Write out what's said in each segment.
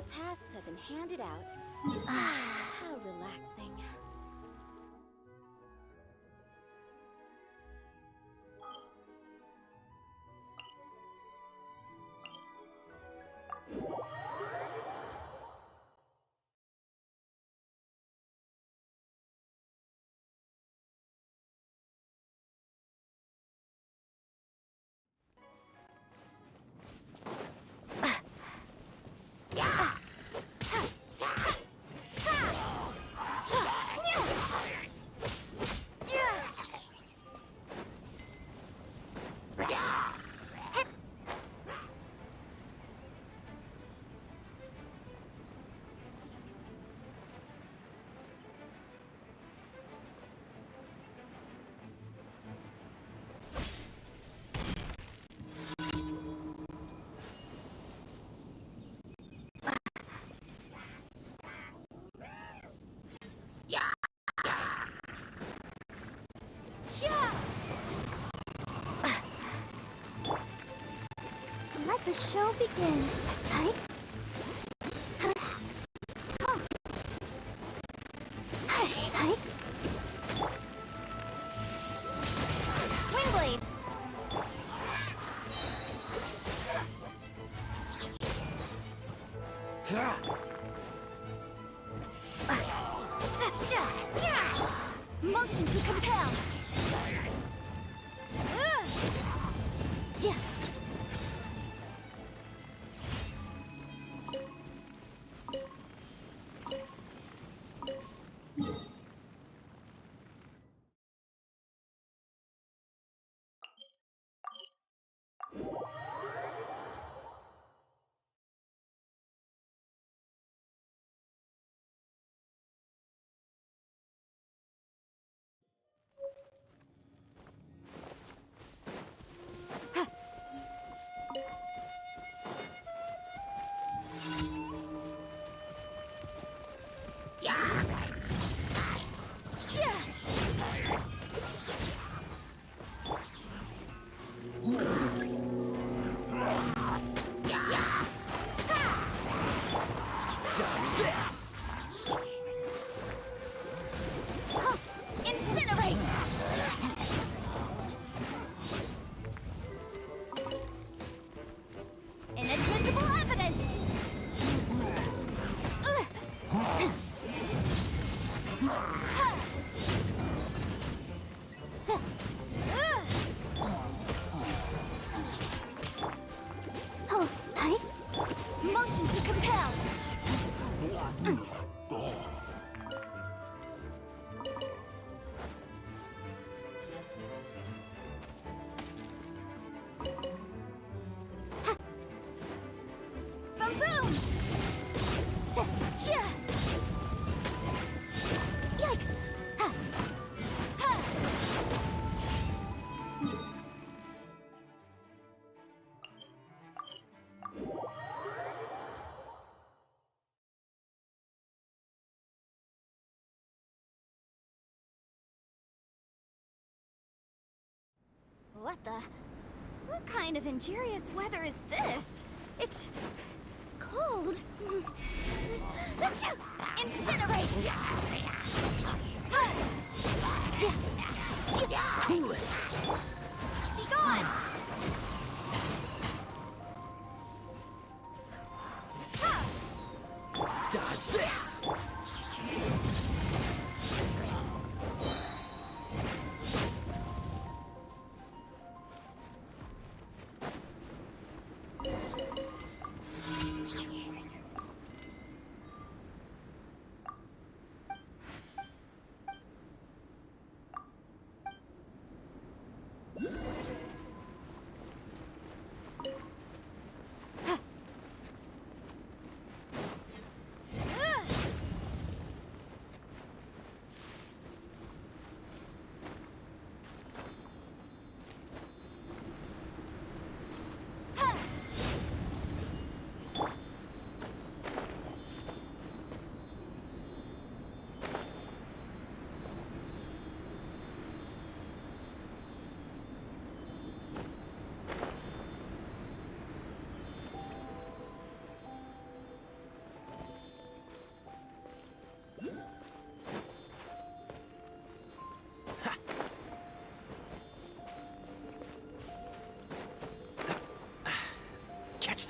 All tasks have been handed out. How relaxing. Let the show begin. Hi. Hi. Windblade. Motion to compel. Motion to compel. Boom boom. Yikes. What the? What kind of injurious weather is this? It's cold. Achoo! Incinerate! Cool it! Be gone! Dodge this!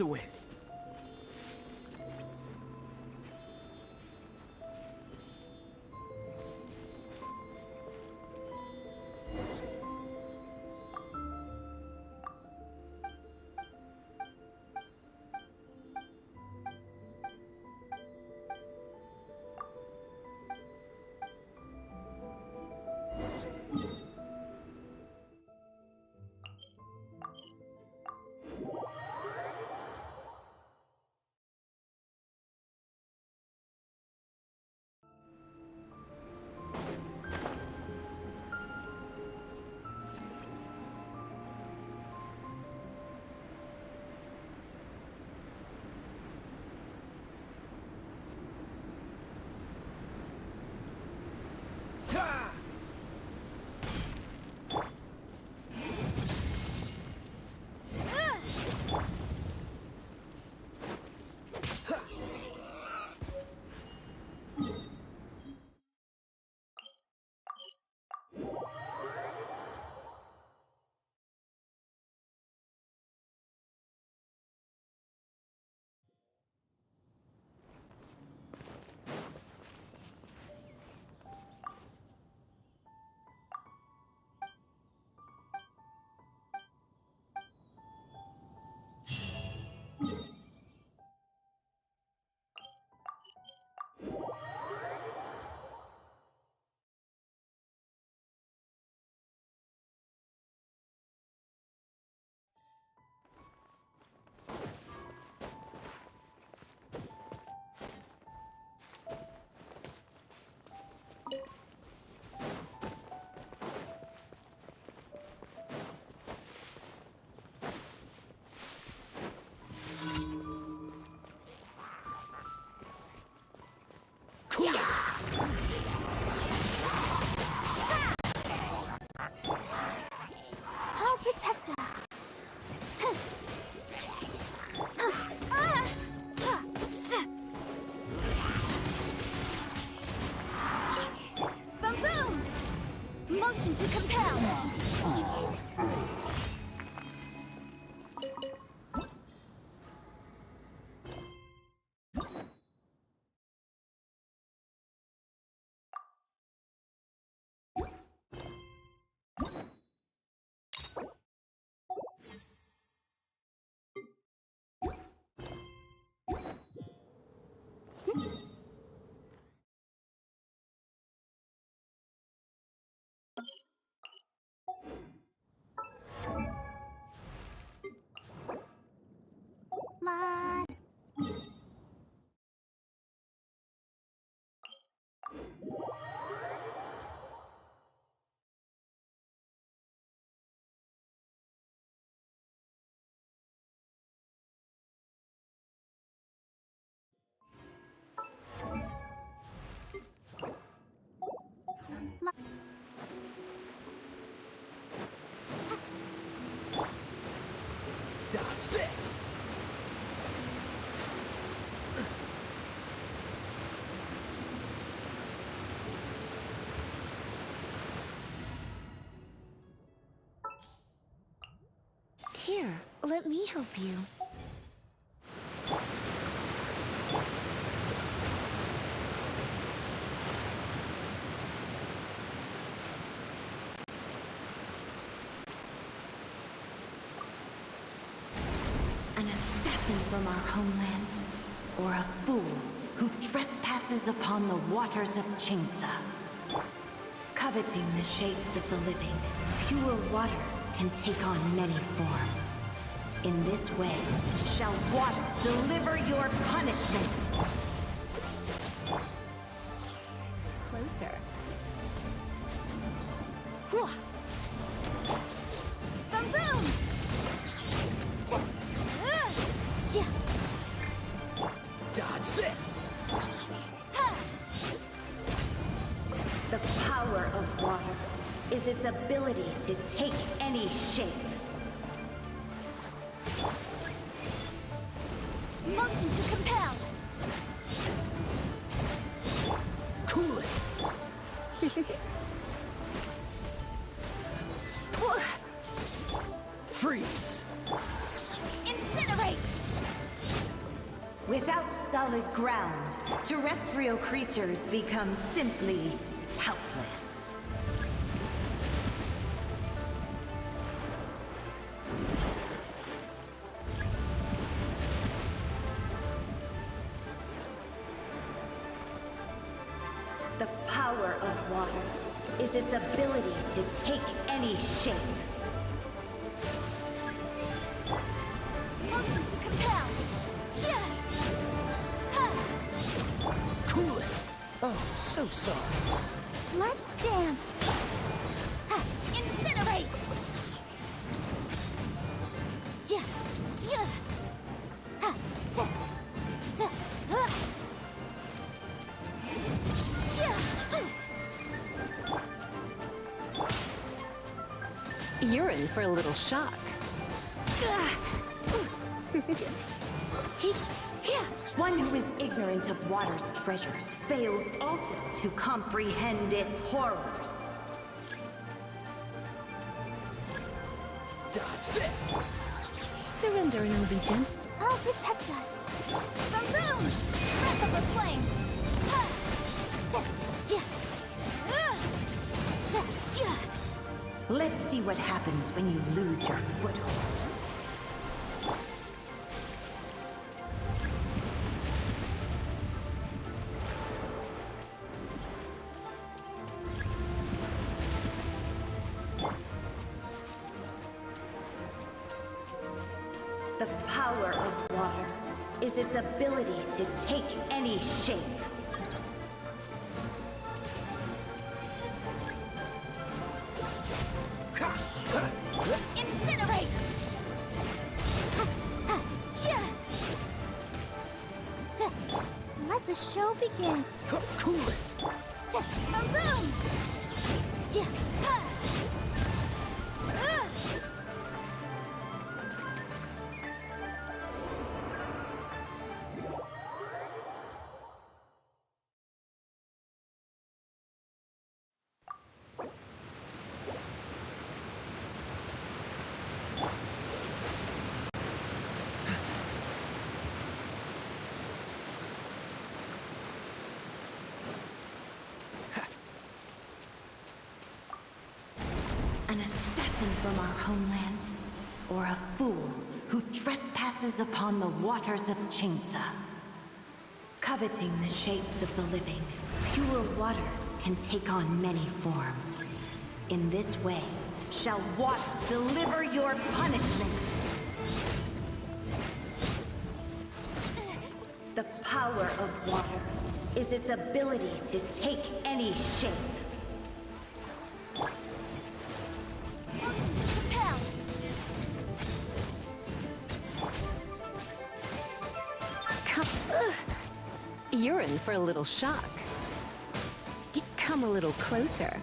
the wind. I'll protect us. Boom boom! Motion to compel. Come Dodge this! Here, let me help you. An assassin from our homeland, or a fool who trespasses upon the waters of Chingsa. Coveting the shapes of the living, pure water can take on many forms. In this way, shall water deliver your punishment. Closer. Boom boom! Dodge this! The power of water is its ability to take any shape. Motion to compel. Cool it! Freeze! Incinerate. Without solid ground, terrestrial creatures become simply helpless. The power of water is its ability to take any shape. Motion to compel. Yeah. Ha. Cool it! Oh, so sorry. Let's dance. Ha. Incinerate. Yeah. Yeah. Ha. Ta. Ta. Ha. Yeah. You're in for a little shock. One who is ignorant of water's treasures fails also to comprehend its horrors. Dodge this! Surrender and it'll be gentle. I'll protect us. Boom! Breath of the flame. Ha. Ta. Yeah. Ta. Yeah. Let's see what happens when you lose your foothold. The power of water is its ability to take any shape. Incinerate! Ha, ha, yeah. Ta. Let the show begin. Cool it! Ta. Boom! Yeah. Ha. An assassin from our homeland, or a fool who trespasses upon the waters of Chainsa. Coveting the shapes of the living, pure water can take on many forms. In this way, shall water deliver your punishment. The power of water is its ability to take any shape. Motion to compel. You're in for a little shock. Come a little closer.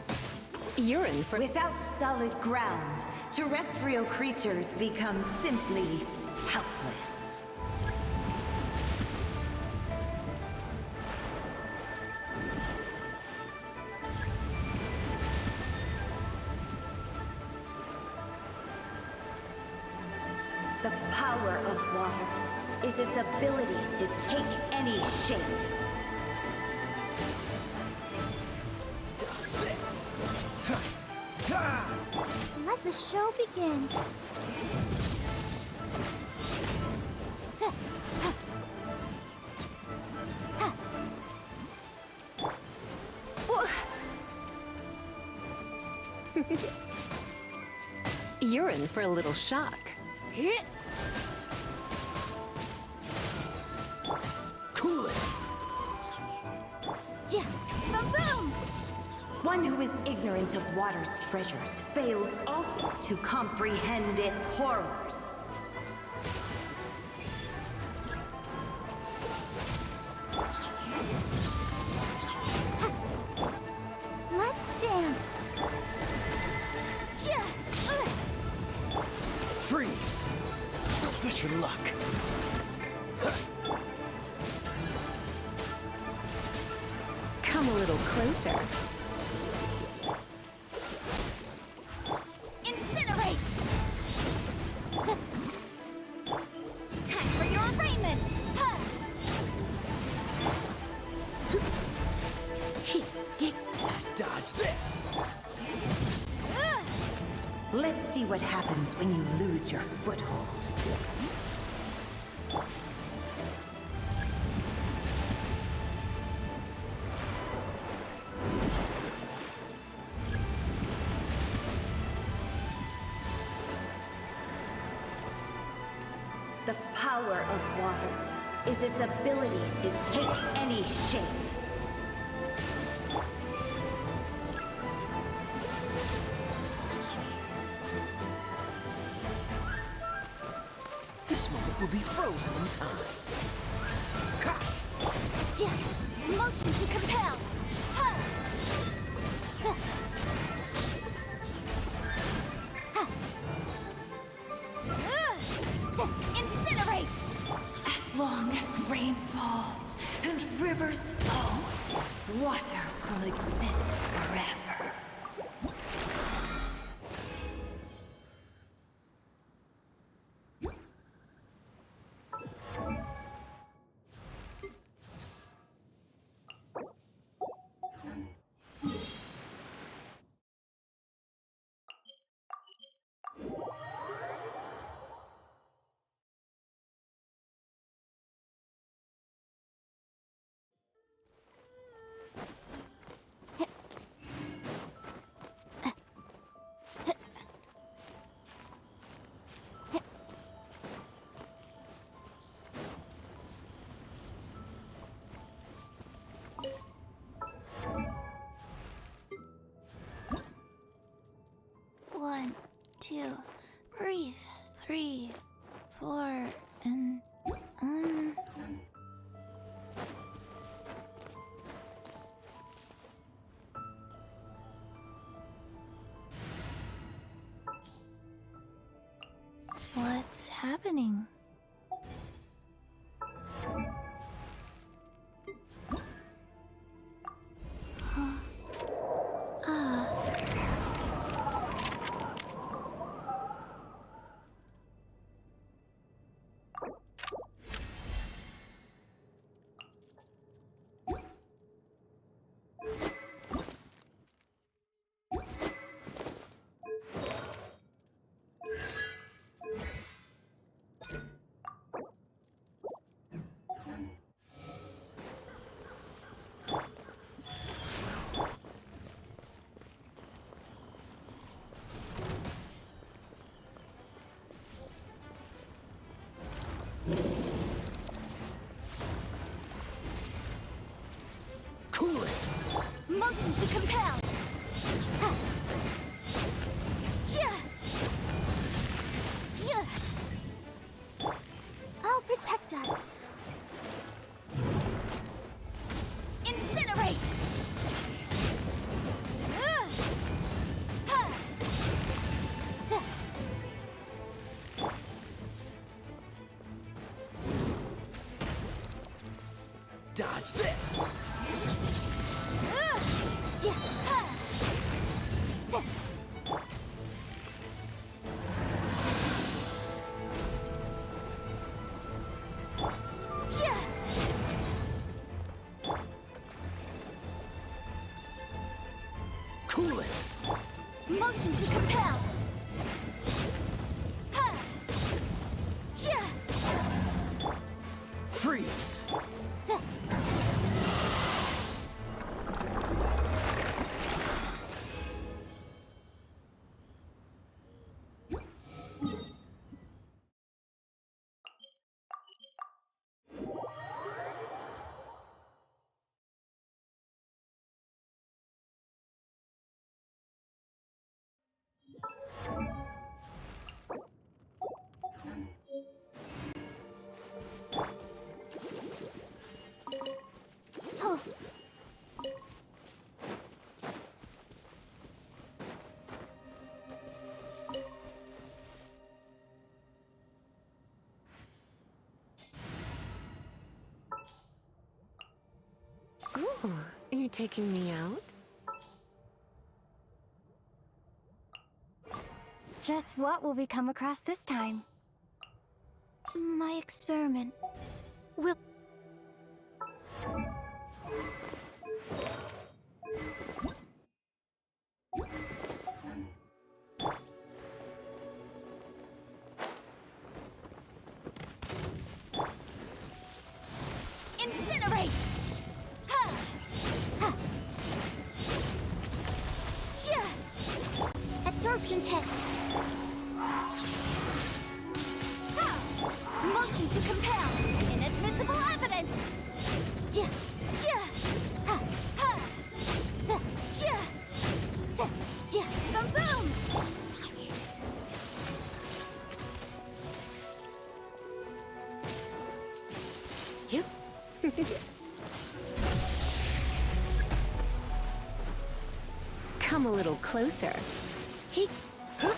You're in for... Without solid ground, terrestrial creatures become simply helpless. The power of water is its ability to take any shape. Dodge this! Ha! Ha! Let the show begin. Ta. Ha. Ha. You're in for a little shock. Cool it! Yeah. Boom! One who is ignorant of water's treasures fails also to comprehend its horrors. Let's dance. Yeah. Freeze! Don't push your luck. Come a little closer. Incinerate. Ta. Time for your arraignment. Ha. what happens when you lose your foothold. The power of water is its ability to take any shape. This moment will be frozen in time. Motion to compel. Ha! Da. Ha! Da. Incinerate! As long as rain falls and rivers flow, water will exist forever. One, two, breathe. 3, 4, and what's happening? Cool it! Motion to compel. Ha. Chia. Sia. I'll protect us. Incinerate. Ha. Da. Dodge this! Chia. Ha. Da. Chia. Cool it! Motion to compel. Ha. Chia. Freeze! Da. Oh. Ooh, you're taking me out? Just what will we come across this time? My experiment will... perception test. Motion to compel. Inadmissible evidence. Ja, ja, ha, ha. Da, ja, da, ja. Boom, boom. You? Come a little closer. He... Huh?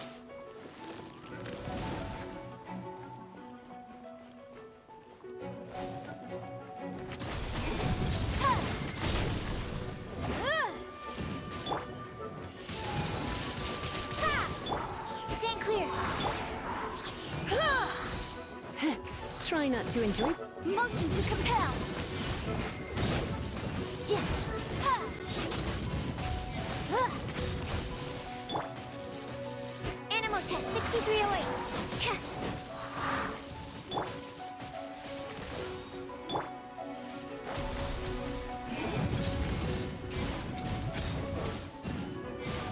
Stand clear. Try not to enjoy... Motion to compel. Ja, ha. Animal test 6308. Ha.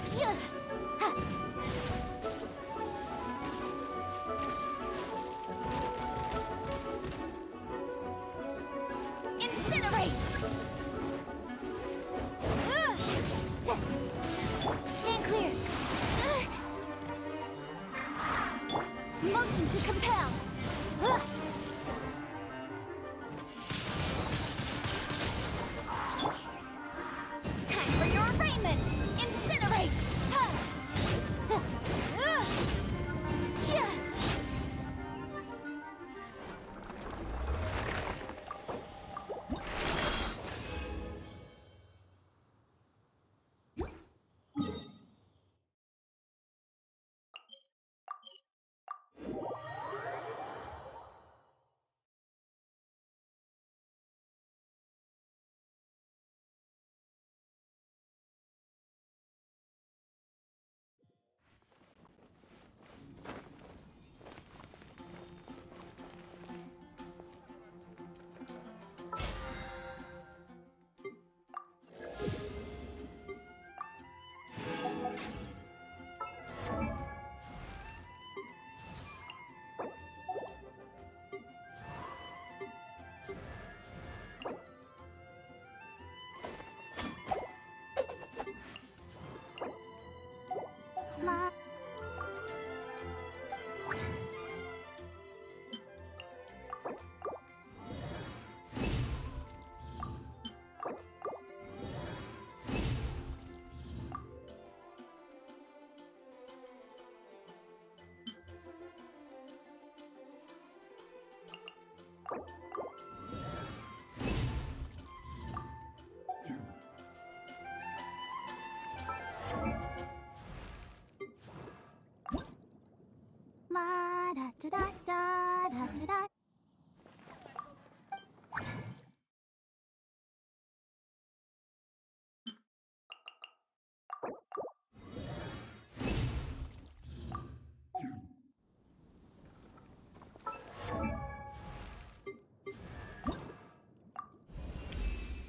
Sya. Ha. Incinerate! Stand clear. Motion to compel. Time for your arraignment. Incinerate! Ja. Ma. Ma da da da da da da da.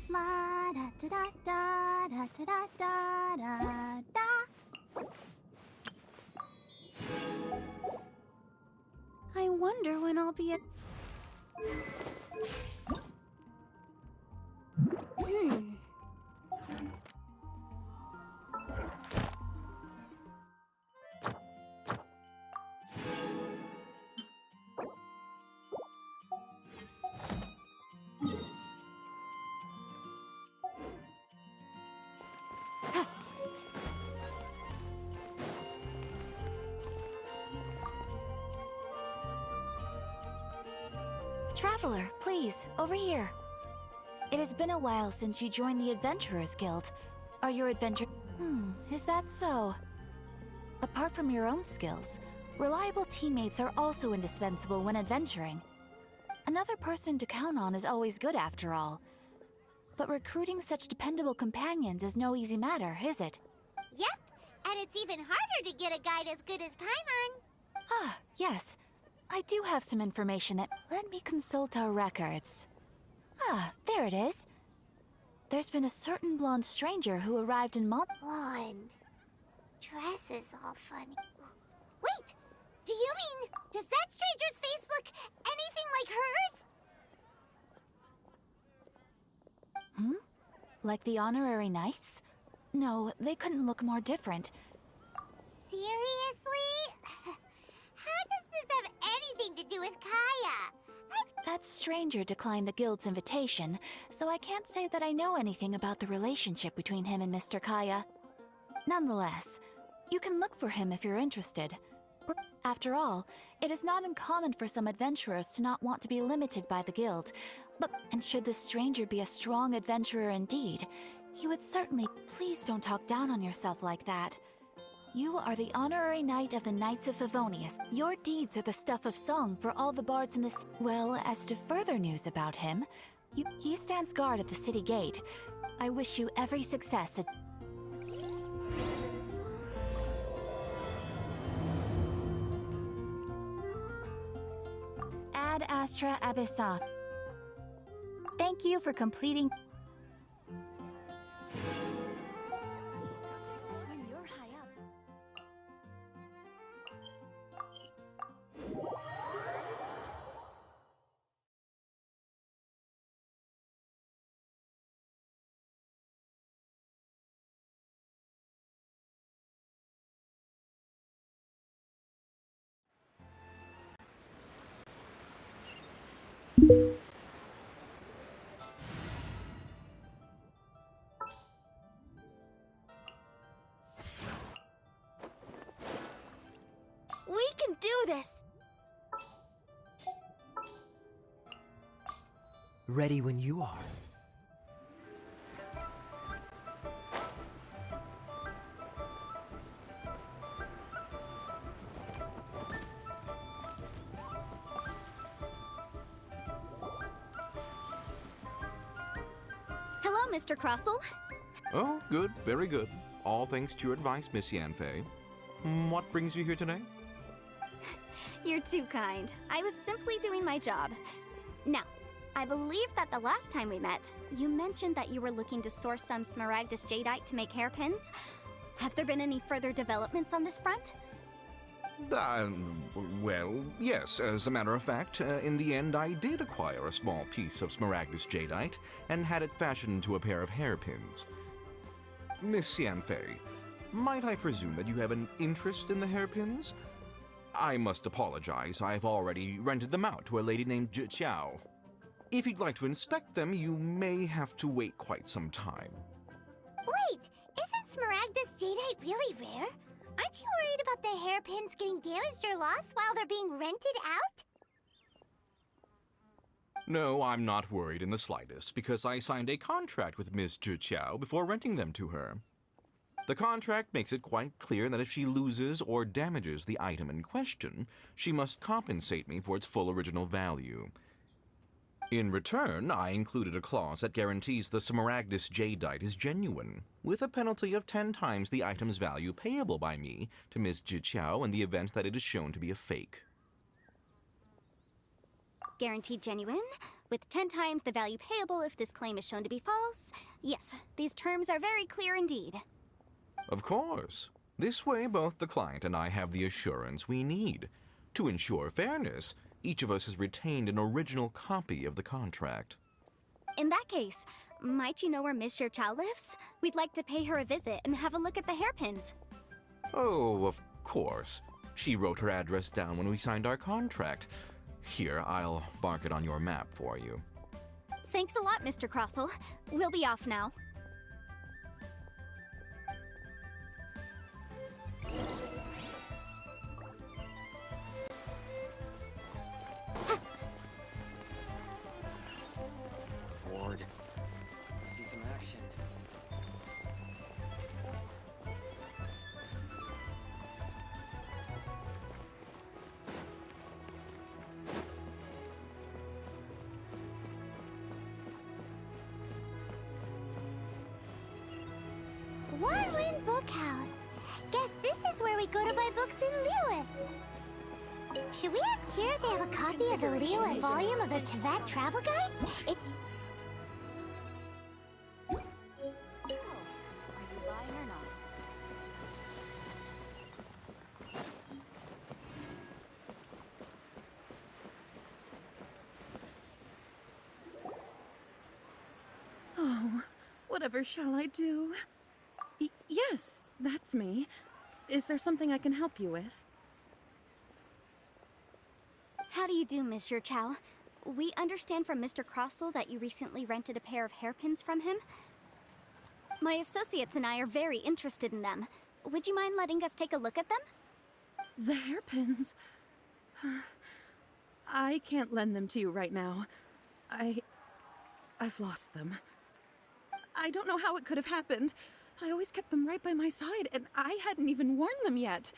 Ma da da da da da da da da da. I wonder when I'll be at... Traveler, please, over here. It has been a while since you joined the Adventurers Guild. Are your adventure... is that so? Apart from your own skills, reliable teammates are also indispensable when adventuring. Another person to count on is always good after all. But recruiting such dependable companions is no easy matter, is it? Yep, and it's even harder to get a guide as good as Paimon. Ah, yes. I do have some information that... Let me consult our records. Ah, there it is. There's been a certain blonde stranger who arrived in Blonde. dress is all funny. Wait! Do you mean, does that stranger's face look anything like hers? Like the honorary knights? No, they couldn't look more different. Seriously? How does this have anything to do with Kaya? That stranger declined the guild's invitation, so I can't say that I know anything about the relationship between him and Mr. Kaya. Nonetheless, you can look for him if you're interested. After all, it is not uncommon for some adventurers to not want to be limited by the guild. And should this stranger be a strong adventurer indeed, he would certainly... Please don't talk down on yourself like that. You are the honorary knight of the Knights of Favonius. Your deeds are the stuff of song for all the bards in this. Well, as to further news about him, he stands guard at the city gate. I wish you every success at... Ad Astra Abyssa. Thank you for completing. When you're high up... We can do this! Ready when you are. Hello, Mr. Crossell. Oh, good, very good. All thanks to your advice, Miss Yanfei. What brings you here today? You're too kind. I was simply doing my job. Now, I believe that the last time we met, you mentioned that you were looking to source some smaragdus jadeite to make hairpins. Have there been any further developments on this front? Well, yes. As a matter of fact, in the end, I did acquire a small piece of smaragdus jadeite and had it fashioned into a pair of hairpins. Miss Yanfei, might I presume that you have an interest in the hairpins? I must apologize. I've already rented them out to a lady named Xiao. If you'd like to inspect them, you may have to wait quite some time. Wait, isn't smaragdus jadeite really rare? Aren't you worried about the hairpins getting damaged or lost while they're being rented out? No, I'm not worried in the slightest, because I signed a contract with Miss Xiao before renting them to her. The contract makes it quite clear that if she loses or damages the item in question, she must compensate me for its full original value. In return, I included a clause that guarantees the smaragdus jadeite is genuine, with a penalty of 10 times the item's value payable by me to Miss Xiao in the event that it is shown to be a fake. Guaranteed genuine, with 10 times the value payable if this claim is shown to be false. Yes, these terms are very clear indeed. Of course. This way, both the client and I have the assurance we need. To ensure fairness, each of us has retained an original copy of the contract. In that case, might you know where Miss Xiao lives? We'd like to pay her a visit and have a look at the hairpins. Oh, of course. She wrote her address down when we signed our contract. Here, I'll mark it on your map for you. Thanks a lot, Mr. Crossell. We'll be off now. Bored. See some action. Warwind Bookhouse. Guess this is where we go to buy books in Liyue. Should we ask here if they have a copy of the Liyue volume of the Teyvat Travel Guide? So, are you buying or not? Oh, whatever shall I do? Yes, that's me. Is there something I can help you with? How do you do, Monsieur Chow? We understand from Mr. Crossell that you recently rented a pair of hairpins from him. My associates and I are very interested in them. Would you mind letting us take a look at them? The hairpins? I can't lend them to you right now. I've lost them. I don't know how it could have happened. I always kept them right by my side, and I hadn't even worn them yet.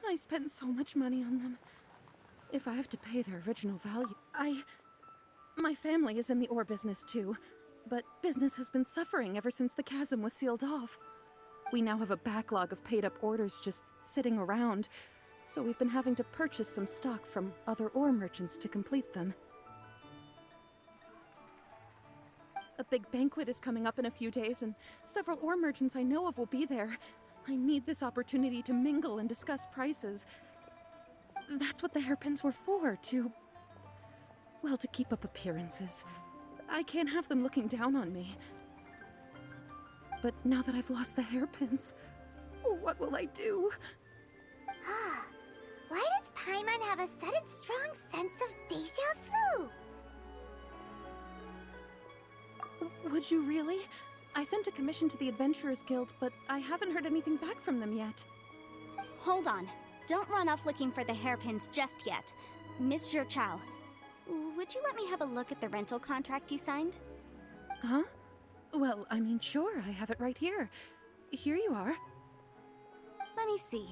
I spent so much money on them. If I have to pay their original value, My family is in the ore business too, but business has been suffering ever since the chasm was sealed off. We now have a backlog of paid-up orders just sitting around, so we've been having to purchase some stock from other ore merchants to complete them. A big banquet is coming up in a few days, and several ore merchants I know of will be there. I need this opportunity to mingle and discuss prices. That's what the hairpins were for, to keep up appearances. I can't have them looking down on me. But now that I've lost the hairpins, what will I do? Why does Paimon have a sudden strong sense of deja vu? Would you really? I sent a commission to the Adventurers Guild, but I haven't heard anything back from them yet. Hold on. Don't run off looking for the hairpins just yet. Monsieur Chow, would you let me have a look at the rental contract you signed? Huh? Well, I mean, sure, I have it right here. Here you are. Let me see.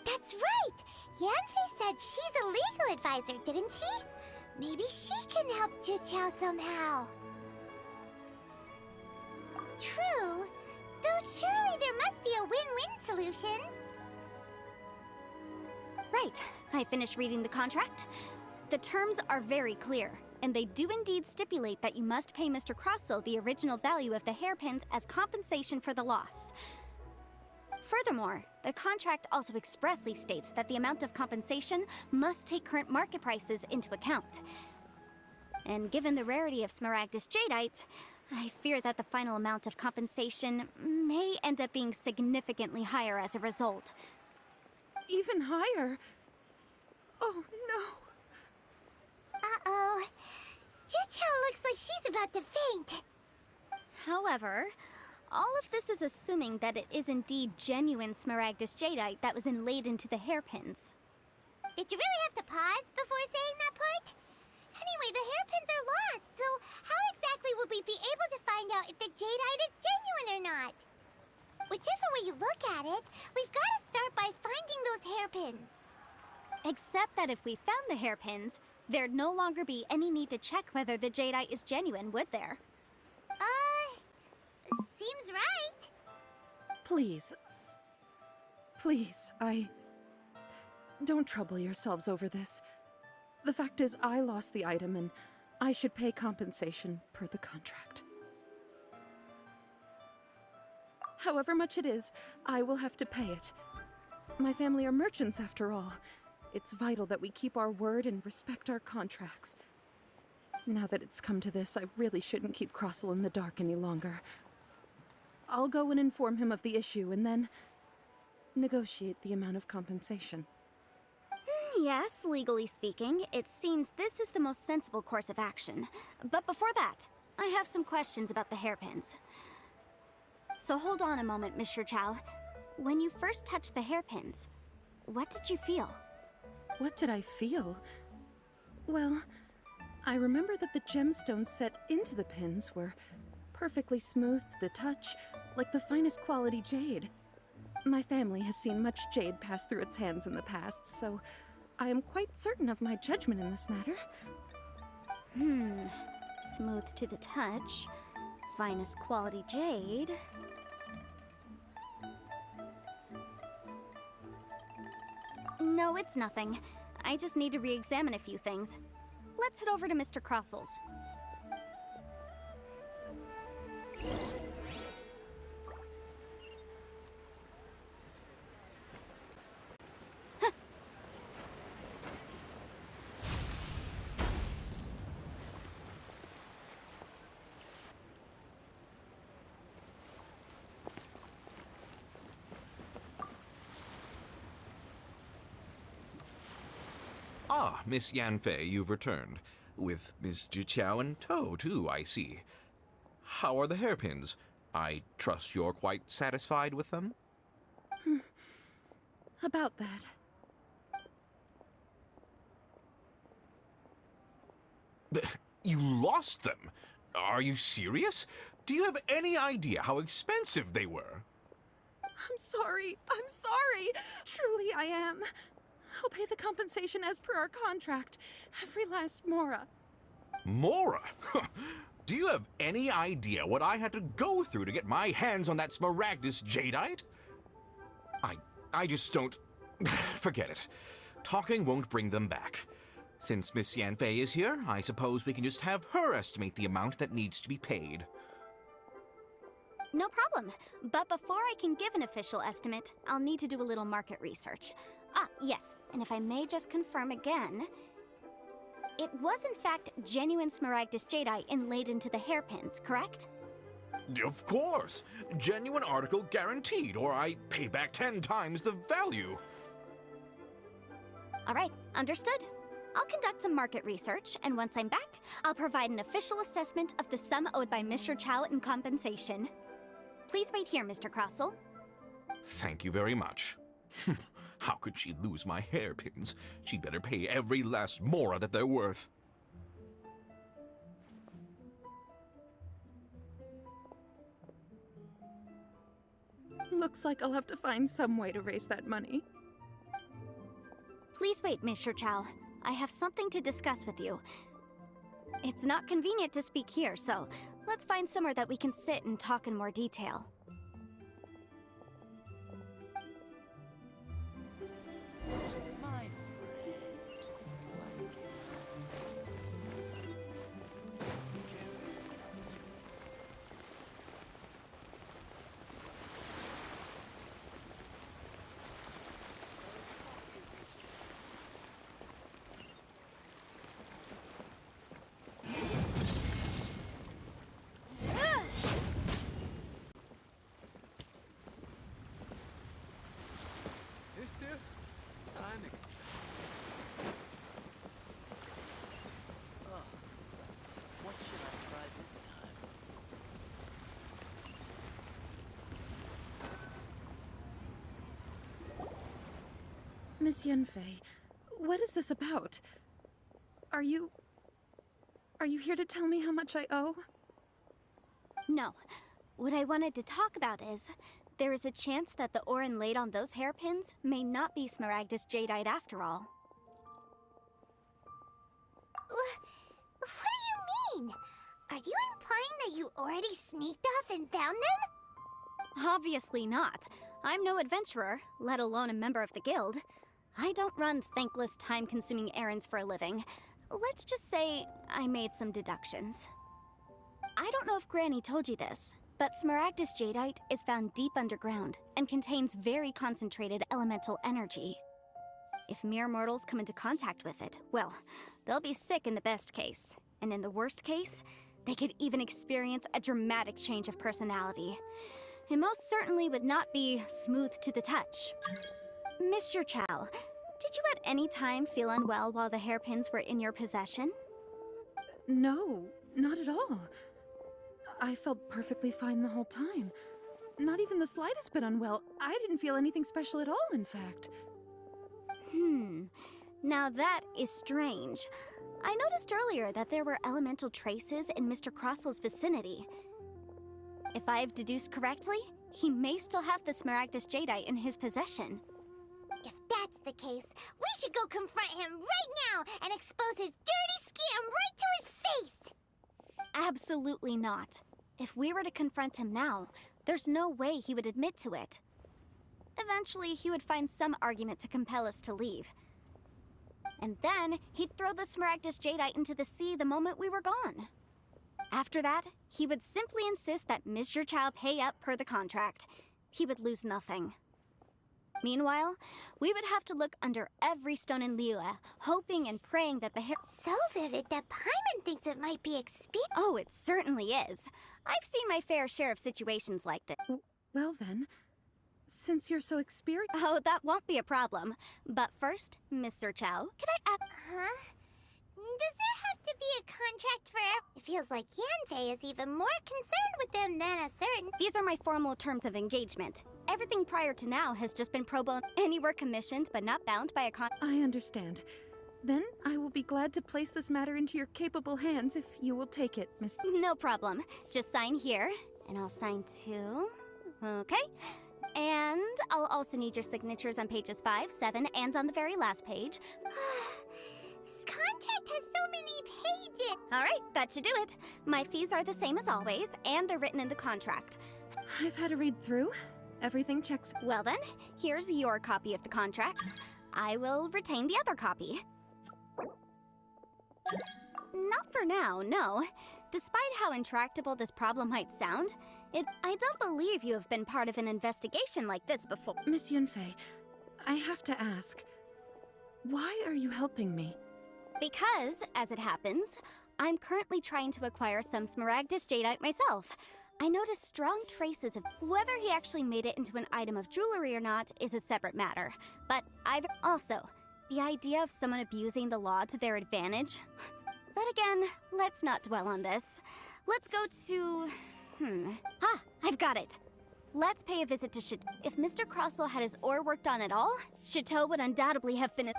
That's right! Yanfei said she's a legal advisor, didn't she? Maybe she can help Juqiao somehow. True. Though surely there must be a win-win solution. Right. I finished reading the contract. The terms are very clear, and they do indeed stipulate that you must pay Mr. Crossell the original value of the hairpins as compensation for the loss. Furthermore, the contract also expressly states that the amount of compensation must take current market prices into account. And given the rarity of Smaragdus Jadeite, I fear that the final amount of compensation may end up being significantly higher as a result. Even higher? Oh, no. Uh-oh. Juqiao looks like she's about to faint. However, all of this is assuming that it is indeed genuine Smaragdus Jadeite that was inlaid into the hairpins. Did you really have to pause before saying that part? Anyway, the hairpins are lost, so how exactly would we be able to find out if the Jadeite is genuine or not? Whichever way you look at it, we've got to start by finding those hairpins. Except that if we found the hairpins, there'd no longer be any need to check whether the Jadeite is genuine, would there? Seems right. Please, don't trouble yourselves over this. The fact is, I lost the item, and I should pay compensation per the contract. However much it is, I will have to pay it. My family are merchants, after all. It's vital that we keep our word and respect our contracts. Now that it's come to this, I really shouldn't keep Crossell in the dark any longer. I'll go and inform him of the issue, and then negotiate the amount of compensation. Yes, legally speaking, it seems this is the most sensible course of action. But before that, I have some questions about the hairpins. So hold on a moment, Monsieur Chow. When you first touched the hairpins, what did you feel? What did I feel? Well, I remember that the gemstones set into the pins were perfectly smooth to the touch, like the finest quality jade. My family has seen much jade pass through its hands in the past, so I am quite certain of my judgment in this matter. Smooth to the touch, finest quality jade. No, it's nothing. I just need to re-examine a few things. Let's head over to Mr. Crossell's. Ah, Miss Yanfei, you've returned. With Miss Jiqiao in tow, too, I see. How are the hairpins? I trust you're quite satisfied with them? About that. You lost them? Are you serious? Do you have any idea how expensive they were? I'm sorry. I'm sorry. Truly, I am. I'll pay the compensation as per our contract. Every last mora. Mora? Do you have any idea what I had to go through to get my hands on that Smaragdus jadeite? I just don't... Forget it. Talking won't bring them back. Since Miss Yanfei is here, I suppose we can just have her estimate the amount that needs to be paid. No problem. But before I can give an official estimate, I'll need to do a little market research. Ah, yes, and if I may just confirm again, it was in fact genuine Smaragdus jadeite inlaid into the hairpins, correct? Of course! Genuine article guaranteed, or I pay back 10 times the value. All right, understood. I'll conduct some market research, and once I'm back, I'll provide an official assessment of the sum owed by Mr. Chow in compensation. Please wait here, Mr. Crossell. Thank you very much. How could she lose my hairpins? She'd better pay every last mora that they're worth. Looks like I'll have to find some way to raise that money. Please wait, Mr. Chow. I have something to discuss with you. It's not convenient to speak here, so let's find somewhere that we can sit and talk in more detail. My friend. Susu, I'm exhausted. Oh, what should I try this time? Miss Yanfei, what is this about? Are you here to tell me how much I owe? No. What I wanted to talk about is, there is a chance that the ore inlaid on those hairpins may not be Smaragdus jadeite after all. What do you mean? Are you implying that you already sneaked off and found them? Obviously not. I'm no adventurer, let alone a member of the guild. I don't run thankless, time-consuming errands for a living. Let's just say I made some deductions. I don't know if Granny told you this, but Smaragdus jadeite is found deep underground and contains very concentrated elemental energy. If mere mortals come into contact with it, well, they'll be sick in the best case. And in the worst case, they could even experience a dramatic change of personality. It most certainly would not be smooth to the touch. Mr. Chow, did you at any time feel unwell while the hairpins were in your possession? No, not at all. I felt perfectly fine the whole time. Not even the slightest bit unwell. I didn't feel anything special at all, in fact. Now that is strange. I noticed earlier that there were elemental traces in Mr. Crossell's vicinity. If I've deduced correctly, he may still have the Smaragdus jadeite in his possession. If that's the case, we should go confront him right now and expose his dirty scam right to his face! Absolutely not. If we were to confront him now, there's no way he would admit to it. Eventually, he would find some argument to compel us to leave. And then, he'd throw the Smaragdus jadeite into the sea the moment we were gone. After that, he would simply insist that Mr. Chow pay up per the contract. He would lose nothing. Meanwhile, we would have to look under every stone in Liyue, hoping and praying that the hair— So vivid that Paimon thinks it might be Oh, it certainly is. I've seen my fair share of situations like this. Well then, since you're so experienced. Oh, that won't be a problem. But first, Mr. Chow, can I ask... Huh? Does there have to be a contract for... It feels like Yanfei is even more concerned with them than a certain... These are my formal terms of engagement. Everything prior to now has just been pro bono. Anywhere commissioned, but not bound by a I understand. Then I will be glad to place this matter into your capable hands if you will take it, Miss... No problem. Just sign here, and I'll sign too. Okay. And I'll also need your signatures on pages 5, 7, and on the very last page. This contract has so many pages. All right, that should do it. My fees are the same as always, and they're written in the contract. I've had a read through. Everything checks. Well then, here's your copy of the contract. I will retain the other copy. Not for now, no. Despite how intractable this problem might sound, I don't believe you have been part of an investigation like this before. Miss Yunfei, I have to ask, why are you helping me? Because, as it happens, I'm currently trying to acquire some Smaragdus Jadeite myself. I noticed strong traces of whether he actually made it into an item of jewelry or not is a separate matter. But either... Also, the idea of someone abusing the law to their advantage... But again, let's not dwell on this. Let's go to... I've got it! Let's pay a visit to Chateau. If Mr. Crossell had his ore worked on at all, Chateau would undoubtedly have been a...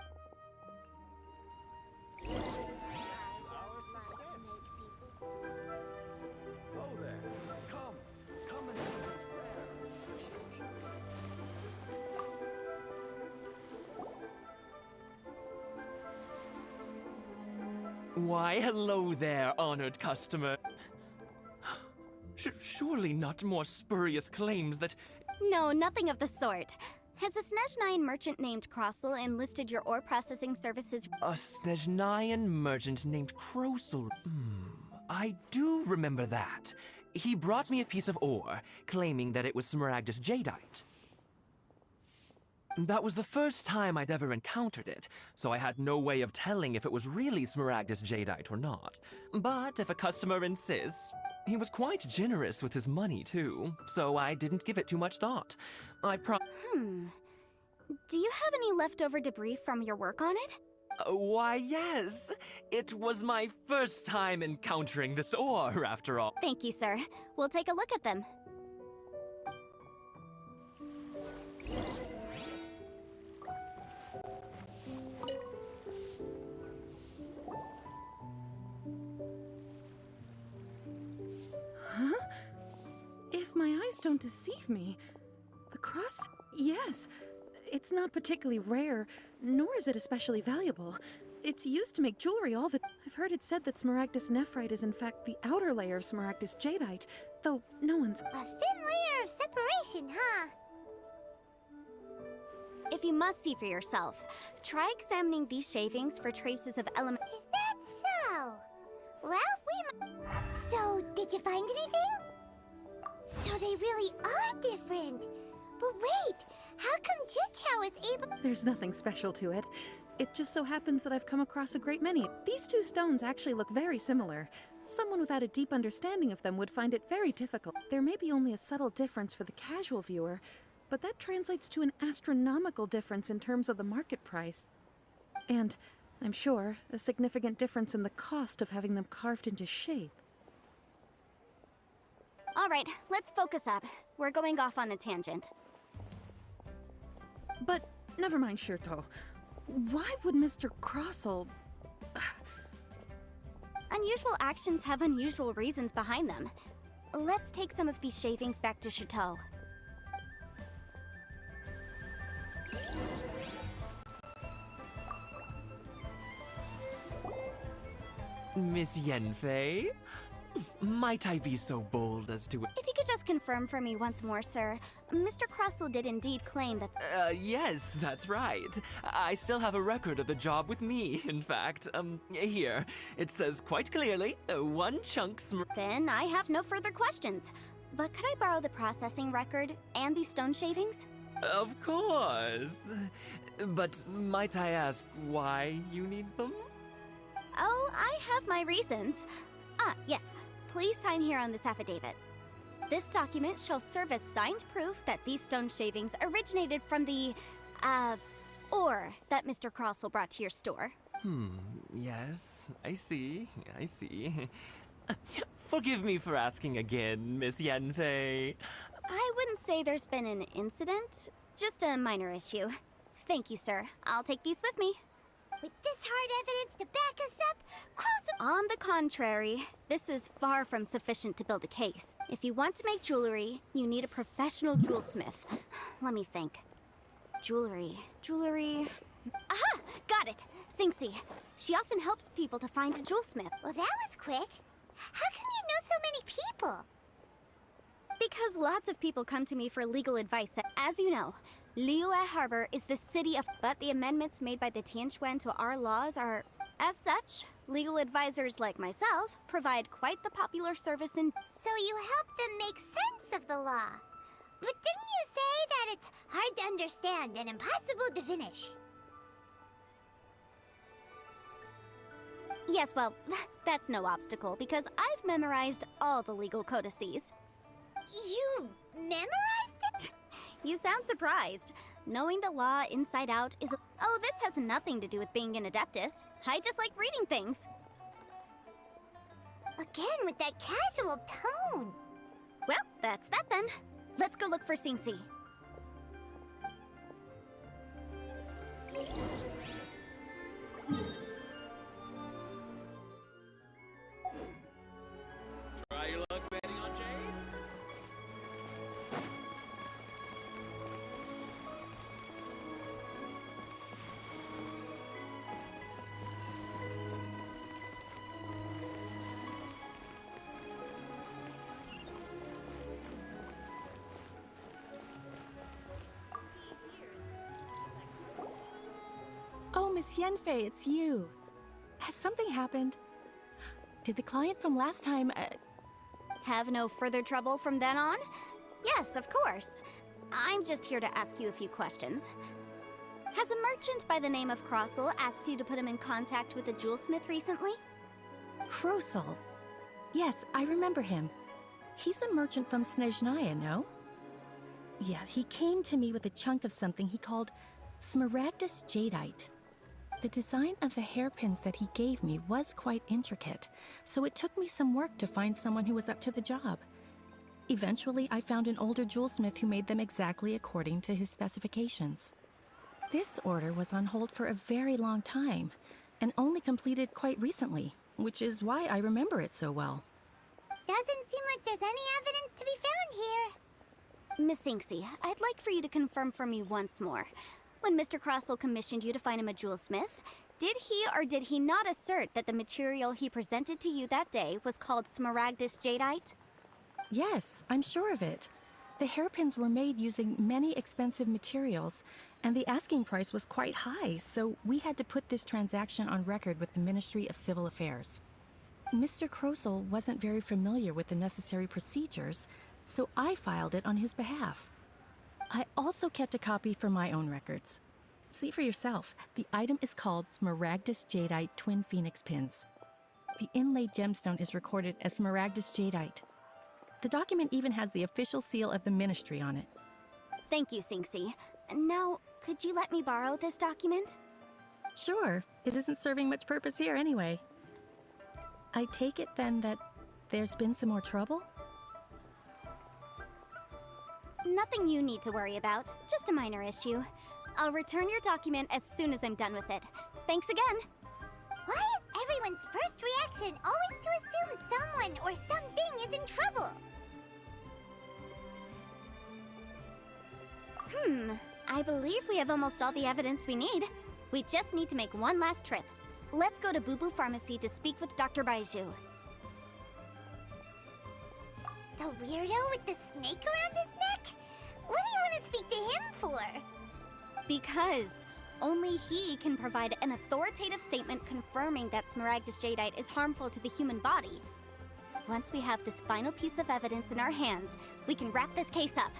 Oh there. Come and see this rare. Why, hello there, honored customer. Surely not more spurious claims that... No, nothing of the sort. Has a Snezhnayan merchant named Crossell enlisted your ore processing services? A Snezhnayan merchant named Crossell. I do remember that. He brought me a piece of ore, claiming that it was Smaragdus Jadeite. That was the first time I'd ever encountered it, so I had no way of telling if it was really Smaragdus Jadeite or not. But if a customer insists, he was quite generous with his money too, so I didn't give it too much thought. Do you have any leftover debris from your work on it? Why, yes. It was my first time encountering this ore, after all. Thank you, sir. We'll take a look at them. Huh? If my eyes don't deceive me, the cross... Yes, it's not particularly rare, nor is it especially valuable. It's used to make jewelry all the... I've heard it said that Smaragdus nephrite is in fact the outer layer of Smaragdus Jadeite, though no one's... A thin layer of separation, huh? If you must see for yourself, try examining these shavings for traces of element... Is that so? Well, So, did you find anything? So they really are different. But wait, how come Jichao is able... There's nothing special to it. It just so happens that I've come across a great many. These two stones actually look very similar. Someone without a deep understanding of them would find it very difficult. There may be only a subtle difference for the casual viewer, but that translates to an astronomical difference in terms of the market price. And, I'm sure, a significant difference in the cost of having them carved into shape. All right, let's focus up. We're going off on a tangent. But, never mind, Shirto. Why would Mr. Crossell... Unusual actions have unusual reasons behind them. Let's take some of these shavings back to Chateau. Miss Yanfei? Might I be so bold as to... If you could just confirm for me once more, sir. Mr. Crossell did indeed claim that... Yes, that's right. I still have a record of the job with me, in fact. Here. It says quite clearly, 1 chunk Then I have no further questions. But could I borrow the processing record and these stone shavings? Of course. But might I ask why you need them? Oh, I have my reasons. Ah, yes. Please sign here on this affidavit. This document shall serve as signed proof that these stone shavings originated from the, ore that Mr. Crossell brought to your store. Yes, I see. Forgive me for asking again, Miss Yanfei. I wouldn't say there's been an incident, just a minor issue. Thank you, sir. I'll take these with me. With this hard evidence to back us up, Crossell... On the contrary, this is far from sufficient to build a case. If you want to make jewelry, you need a professional jewelsmith. Let me think. Jewelry. Aha! Got it! Sinxie. She often helps people to find a jewelsmith. Well, that was quick. How come you know so many people? Because lots of people come to me for legal advice. As you know, Liyue Harbor is the city of... But the amendments made by the Tianquan to our laws are... As such, legal advisors like myself provide quite the popular service in... So you help them make sense of the law. But didn't you say that it's hard to understand and impossible to finish? Yes, well, that's no obstacle, because I've memorized all the legal codices. You memorized it? You sound surprised. Knowing the law inside out is... Oh, this has nothing to do with being an adeptus. I just like reading things. Again, with that casual tone. Well, that's that then. Let's go look for Sinxie. Try your luck betting on Jade? Oh, Miss Yanfei, it's you. Has something happened? Did the client from last time, Have no further trouble from then on? Yes, of course. I'm just here to ask you a few questions. Has a merchant by the name of Crossell asked you to put him in contact with a jewelsmith recently? Crossell? Yes, I remember him. He's a merchant from Snezhnaya, no? Yeah, he came to me with a chunk of something he called smaragdus jadeite. The design of the hairpins that he gave me was quite intricate, so it took me some work to find someone who was up to the job. Eventually, I found an older jewelsmith who made them exactly according to his specifications. This order was on hold for a very long time, and only completed quite recently, which is why I remember it so well. Doesn't seem like there's any evidence to be found here. Miss Sinxie, I'd like for you to confirm for me once more. When Mr. Crossell commissioned you to find him a jewelsmith, did he or did he not assert that the material he presented to you that day was called smaragdus jadeite? Yes, I'm sure of it. The hairpins were made using many expensive materials, and the asking price was quite high, so we had to put this transaction on record with the Ministry of Civil Affairs. Mr. Crossell wasn't very familiar with the necessary procedures, so I filed it on his behalf. I also kept a copy for my own records. See for yourself, the item is called Smaragdus Jadeite Twin Phoenix Pins. The inlaid gemstone is recorded as Smaragdus Jadeite. The document even has the official seal of the ministry on it. Thank you, Sinxie. Now, could you let me borrow this document? Sure, it isn't serving much purpose here anyway. I take it then that there's been some more trouble? Nothing you need to worry about, just a minor issue. I'll return your document as soon as I'm done with it. Thanks again! Why is everyone's first reaction always to assume someone or something is in trouble? I believe we have almost all the evidence we need. We just need to make one last trip. Let's go to Boo Boo Pharmacy to speak with Dr. Baizhu. The weirdo with the snake around his neck? What do you want to speak to him for? Because only he can provide an authoritative statement confirming that smaragdus jadeite is harmful to the human body. Once we have this final piece of evidence in our hands, we can wrap this case up.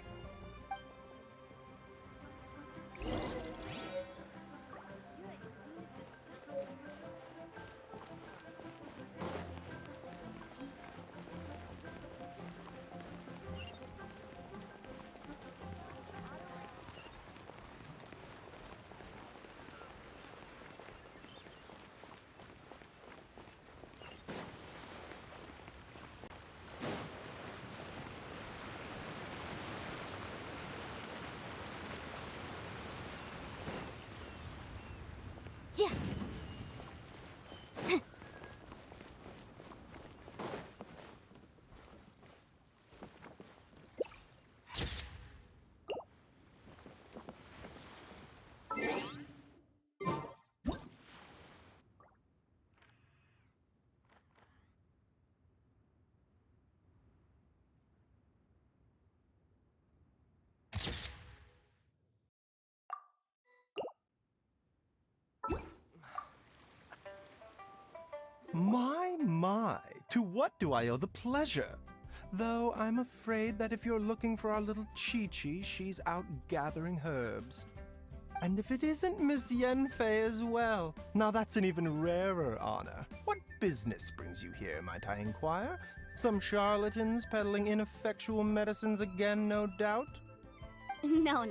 Yeah. My, to what do I owe the pleasure? Though I'm afraid that if you're looking for our little Chi-Chi, she's out gathering herbs. And if it isn't Miss Yanfei as well, now that's an even rarer honor. What business brings you here, might I inquire? Some charlatans peddling ineffectual medicines again, no doubt? No.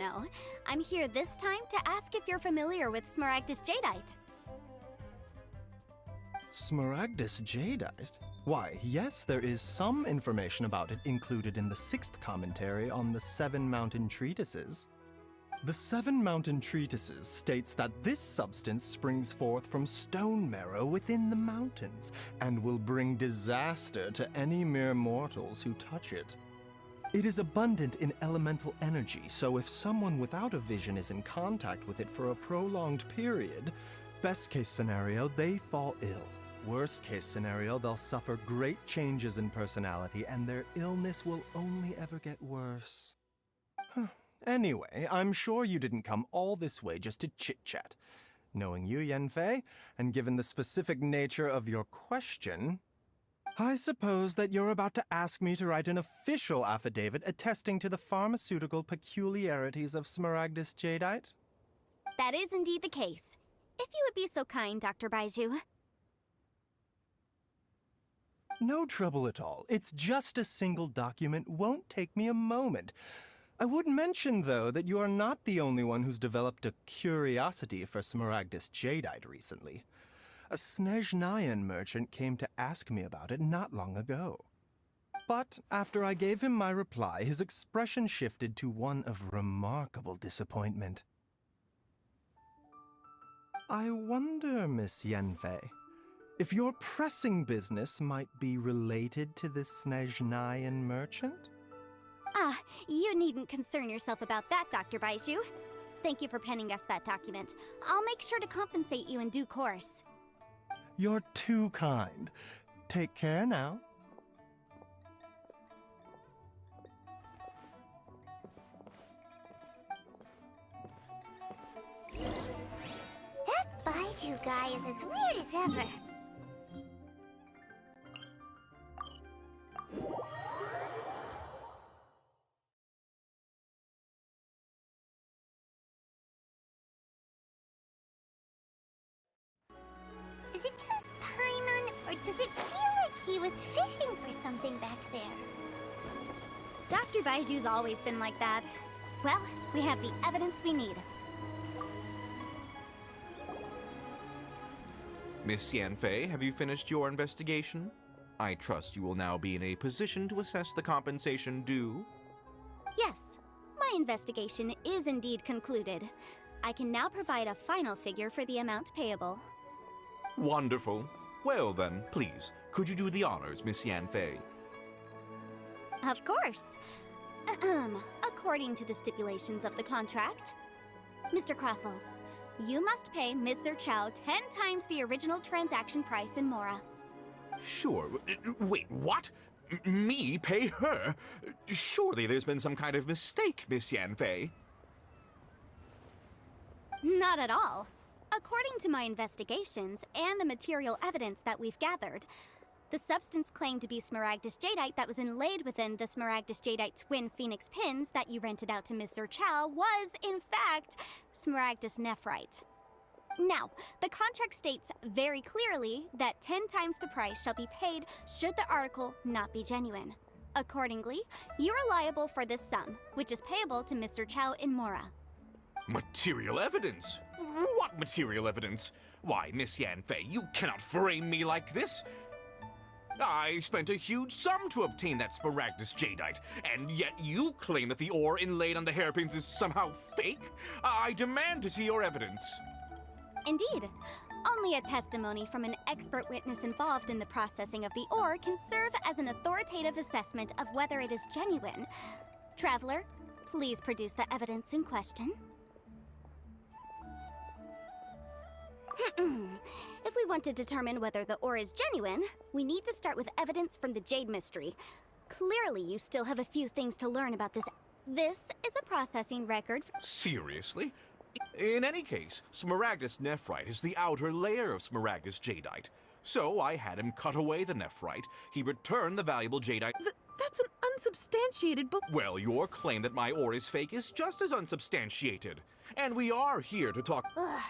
I'm here this time to ask if you're familiar with Smaragdus Jadeite. Smaragdus Jadeite? Why, yes, there is some information about it included in the 6th commentary on the 7 Mountain Treatises. The 7 Mountain Treatises states that this substance springs forth from stone marrow within the mountains, and will bring disaster to any mere mortals who touch it. It is abundant in elemental energy, so if someone without a vision is in contact with it for a prolonged period, best case scenario, they fall ill. Worst case scenario, they'll suffer great changes in personality, and their illness will only ever get worse. Anyway, I'm sure you didn't come all this way just to chit-chat. Knowing you, Yanfei, and given the specific nature of your question, I suppose that you're about to ask me to write an official affidavit attesting to the pharmaceutical peculiarities of Smaragdus Jadeite? That is indeed the case. If you would be so kind, Dr. Baiju. No trouble at all. It's just a single document. Won't take me a moment. I would mention, though, that you are not the only one who's developed a curiosity for Smaragdus Jadeite recently. A Snezhnayan merchant came to ask me about it not long ago. But after I gave him my reply, his expression shifted to one of remarkable disappointment. I wonder, Miss Yanfei, if your pressing business might be related to this Snezhnayan merchant? You needn't concern yourself about that, Dr. Baiju. Thank you for penning us that document. I'll make sure to compensate you in due course. You're too kind. Take care now. That Baiju guy is as weird as ever. Is it just Paimon, or does it feel like he was fishing for something back there? Dr. Baiju's always been like that. Well, we have the evidence we need. Miss Yanfei, have you finished your investigation? I trust you will now be in a position to assess the compensation due. Yes, my investigation is indeed concluded. I can now provide a final figure for the amount payable. Wonderful. Well then, please, could you do the honors, Miss Yanfei? Of course. According to the stipulations of the contract, Mr. Crossell, you must pay Ms. Zerchow 10 times the original transaction price in Mora. Sure. Wait, what? Me pay her? Surely there's been some kind of mistake, Miss Yanfei. Not at all. According to my investigations and the material evidence that we've gathered, the substance claimed to be Smaragdus Jadeite that was inlaid within the Smaragdus Jadeite twin phoenix pins that you rented out to Ms. Zerchow was, in fact, Smaragdus Nephrite. Now, the contract states very clearly that 10 times the price shall be paid should the article not be genuine. Accordingly, you are liable for this sum, which is payable to Mr. Chow in Mora. Material evidence? What material evidence? Why, Miss Yanfei, you cannot frame me like this. I spent a huge sum to obtain that Smaragdus Jadeite, and yet you claim that the ore inlaid on the hairpins is somehow fake? I demand to see your evidence. Indeed. Only a testimony from an expert witness involved in the processing of the ore can serve as an authoritative assessment of whether it is genuine. Traveler, please produce the evidence in question. If we want to determine whether the ore is genuine, we need to start with evidence from the Jade Mystery. Clearly, you still have a few things to learn about this. This is a processing record. Seriously? In any case, Smaragdus nephrite is the outer layer of Smaragdus jadeite. So I had him cut away the nephrite. He returned the valuable jadeite. That's an unsubstantiated Well, your claim that my ore is fake is just as unsubstantiated. And we are here to talk. Ugh.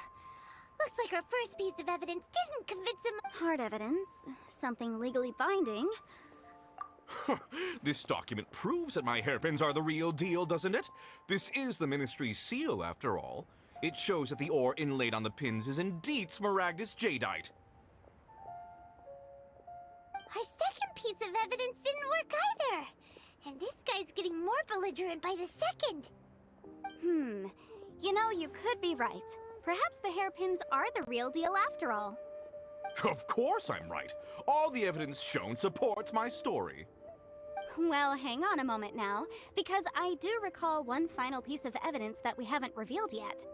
Looks like our first piece of evidence didn't convince him. Hard evidence. Something legally binding. This document proves that my hairpins are the real deal, doesn't it? This is the Ministry's seal, after all. It shows that the ore inlaid on the pins is indeed Smaragdus jadeite. Our second piece of evidence didn't work either. And this guy's getting more belligerent by the second. You know, you could be right. Perhaps the hairpins are the real deal after all. Of course I'm right. All the evidence shown supports my story. Well, hang on a moment now, because I do recall one final piece of evidence that we haven't revealed yet.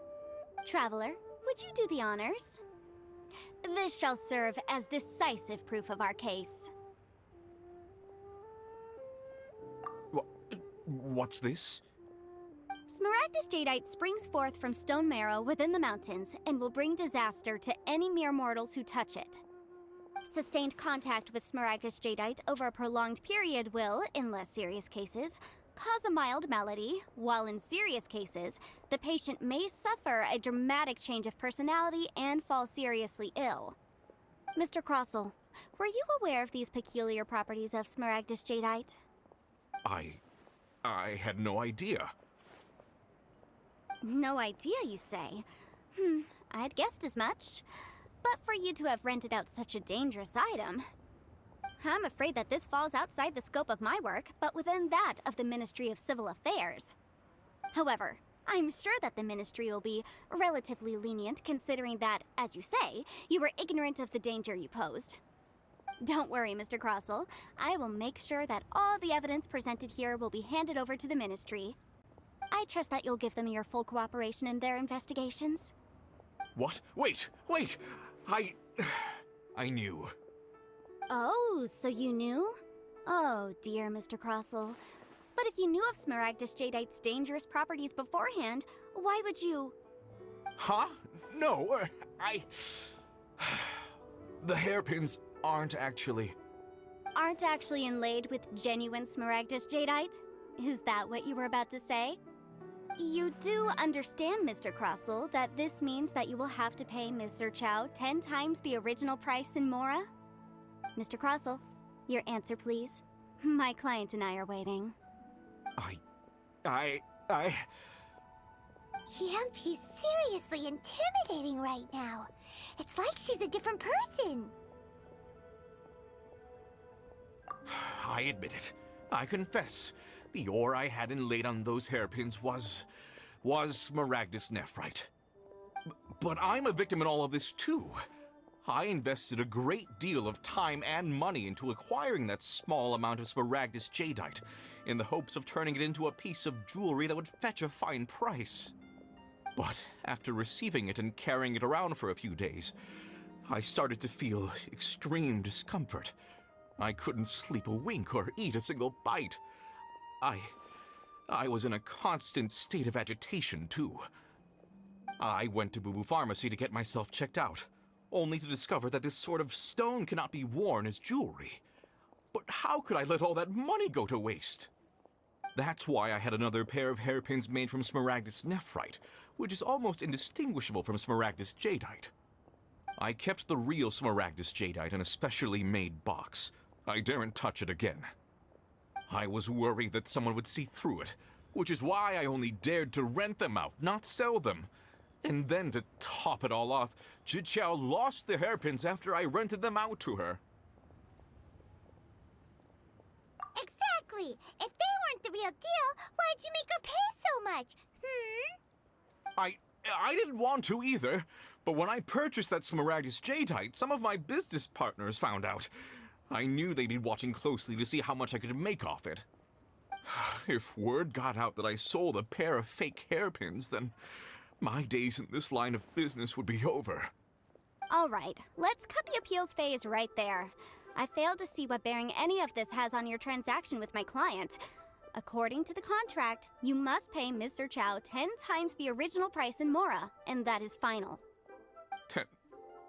Traveler, would you do the honors? This shall serve as decisive proof of our case. What's this? Smaragdus jadeite springs forth from stone marrow within the mountains and will bring disaster to any mere mortals who touch it. Sustained contact with Smaragdus jadeite over a prolonged period will, in less serious cases, cause a mild malady, while in serious cases, the patient may suffer a dramatic change of personality and fall seriously ill. Mr. Crossell, were you aware of these peculiar properties of Smaragdus jadeite? I had no idea. No idea, you say? I'd guessed as much. But for you to have rented out such a dangerous item... I'm afraid that this falls outside the scope of my work, but within that of the Ministry of Civil Affairs. However, I'm sure that the Ministry will be relatively lenient considering that, as you say, you were ignorant of the danger you posed. Don't worry, Mr. Crossell. I will make sure that all the evidence presented here will be handed over to the Ministry. I trust that you'll give them your full cooperation in their investigations. What? Wait! I knew. Oh, so you knew? Oh, dear Mr. Crossell. But if you knew of Smaragdus jadeite's dangerous properties beforehand, why would you... Huh? No, The hairpins aren't actually inlaid with genuine Smaragdus jadeite? Is that what you were about to say? You do understand, Mr. Crossell, that this means that you will have to pay Ms. Zerchow 10 times the original price in Mora? Mr. Crossell, your answer, please. My client and I are waiting. Yep, he's seriously intimidating right now. It's like she's a different person. I admit it. I confess. The ore I had inlaid on those hairpins was Smaragdus nephrite. But I'm a victim in all of this too. I invested a great deal of time and money into acquiring that small amount of Smaragdus jadeite, in the hopes of turning it into a piece of jewelry that would fetch a fine price. But after receiving it and carrying it around for a few days, I started to feel extreme discomfort. I couldn't sleep a wink or eat a single bite. I was in a constant state of agitation, too. I went to Boo Boo Pharmacy to get myself checked out, only to discover that this sort of stone cannot be worn as jewelry. But how could I let all that money go to waste? That's why I had another pair of hairpins made from Smaragdus nephrite, which is almost indistinguishable from Smaragdus jadeite. I kept the real Smaragdus jadeite in a specially made box. I daren't touch it again. I was worried that someone would see through it, which is why I only dared to rent them out, not sell them. And then to top it all off, Zhiqiao lost the hairpins after I rented them out to her. Exactly! If they weren't the real deal, why'd you make her pay so much? I didn't want to either, But when I purchased that Smaragdus Jadeite, some of my business partners found out. I knew they'd be watching closely to see how much I could make off it. If word got out that I sold a pair of fake hairpins, then my days in this line of business would be over. All right, let's cut the appeals phase right there. I failed to see what bearing any of this has on your transaction with my client. According to the contract, you must pay Mr. Chow 10 times the original price in Mora, and that is final.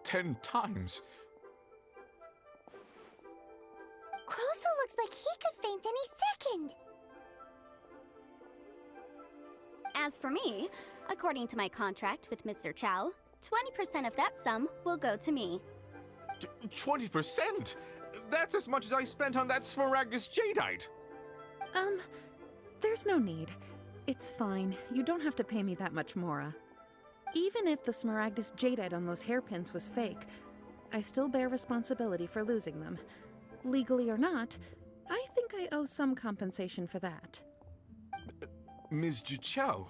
10 times? Kroso looks like he could faint any second. As for me, according to my contract with Mr. Chow, 20% of that sum will go to me. 20%? That's as much as I spent on that Smaragdus Jadeite! There's no need. It's fine. You don't have to pay me that much, Mora. Even if the Smaragdus Jadeite on those hairpins was fake, I still bear responsibility for losing them. Legally or not, I think I owe some compensation for that. Ms. Chow,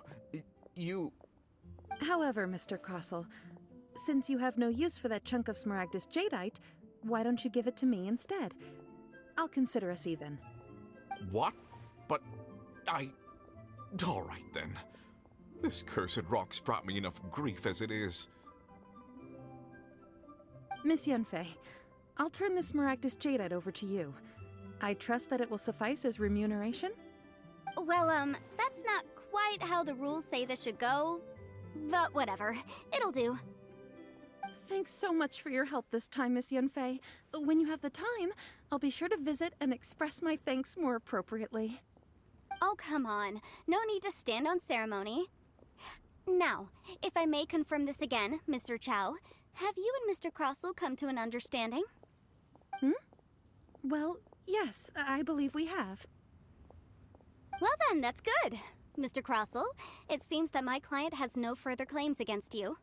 you... However, Mr. Crossell, since you have no use for that chunk of Smaragdus Jadeite, why don't you give it to me instead? I'll consider us even. What? But all right then. This cursed rock's brought me enough grief as it is. Miss Yunfei, I'll turn this Smaragdus Jadeite over to you. I trust that it will suffice as remuneration? Well, that's not quite how the rules say this should go, but whatever. It'll do. Thanks so much for your help this time, Miss Yunfei. When you have the time, I'll be sure to visit and express my thanks more appropriately. Oh, come on. No need to stand on ceremony. Now, if I may confirm this again, Mr. Chow, have you and Mr. Crossell come to an understanding? Well, yes, I believe we have. Well then, that's good. Mr. Crossell, it seems that my client has no further claims against you.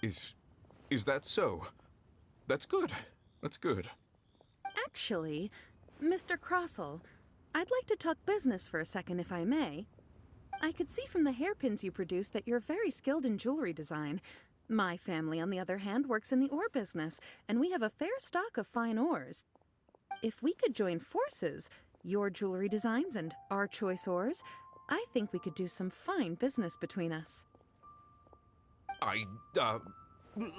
Is that so? That's good. That's good. Actually, Mr. Crossell, I'd like to talk business for a second, if I may. I could see from the hairpins you produce that you're very skilled in jewelry design. My family, on the other hand, works in the ore business, and we have a fair stock of fine ores. If we could join forces, your jewelry designs and our choice ores, I think we could do some fine business between us.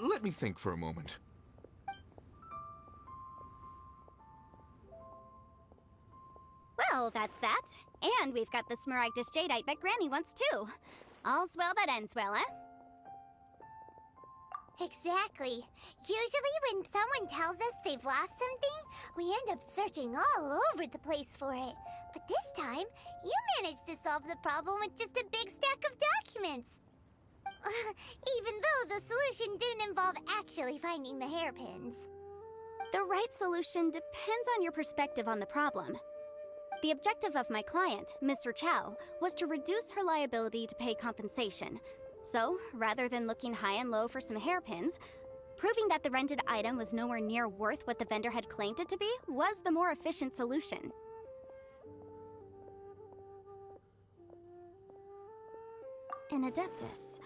Let me think for a moment. Well, that's that. And we've got the Smaragdus Jadeite that Granny wants too. All's well that ends well, eh? Exactly. Usually when someone tells us they've lost something, we end up searching all over the place for it. But this time, you managed to solve the problem with just a big stack of documents. Even though the solution didn't involve actually finding the hairpins. The right solution depends on your perspective on the problem. The objective of my client, Mr. Chow, was to reduce her liability to pay compensation. So, rather than looking high and low for some hairpins, proving that the rented item was nowhere near worth what the vendor had claimed it to be was the more efficient solution. An Adeptus.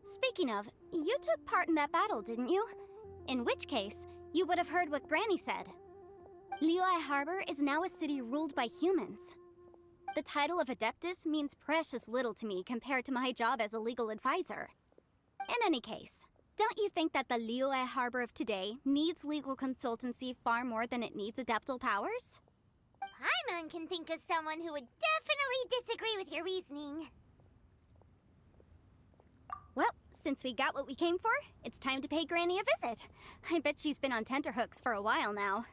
Speaking of, you took part in that battle, didn't you? In which case, you would have heard what Granny said. Liyue Harbor is now a city ruled by humans. The title of Adeptus means precious little to me compared to my job as a legal advisor. In any case, don't you think that the Liyue Harbor of today needs legal consultancy far more than it needs adeptal powers? Paimon can think of someone who would definitely disagree with your reasoning. Well, since we got what we came for, it's time to pay Granny a visit. I bet she's been on tenterhooks for a while now.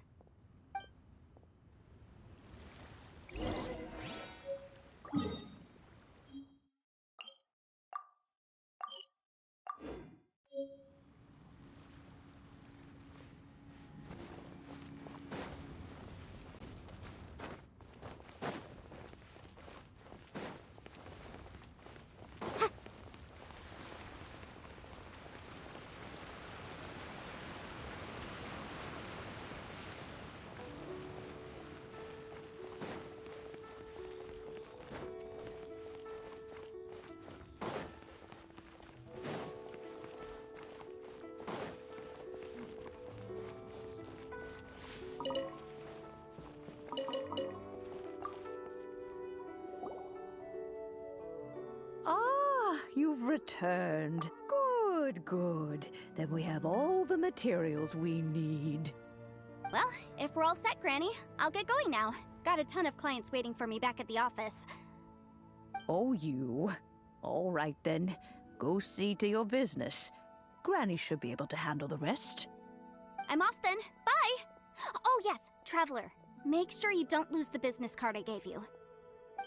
returned. Good, good. Then we have all the materials we need. Well, if we're all set, Granny, I'll get going now. Got a ton of clients waiting for me back at the office. Oh, you. All right, then. Go see to your business. Granny should be able to handle the rest. I'm off then. Bye! Oh yes, Traveler. Make sure you don't lose the business card I gave you.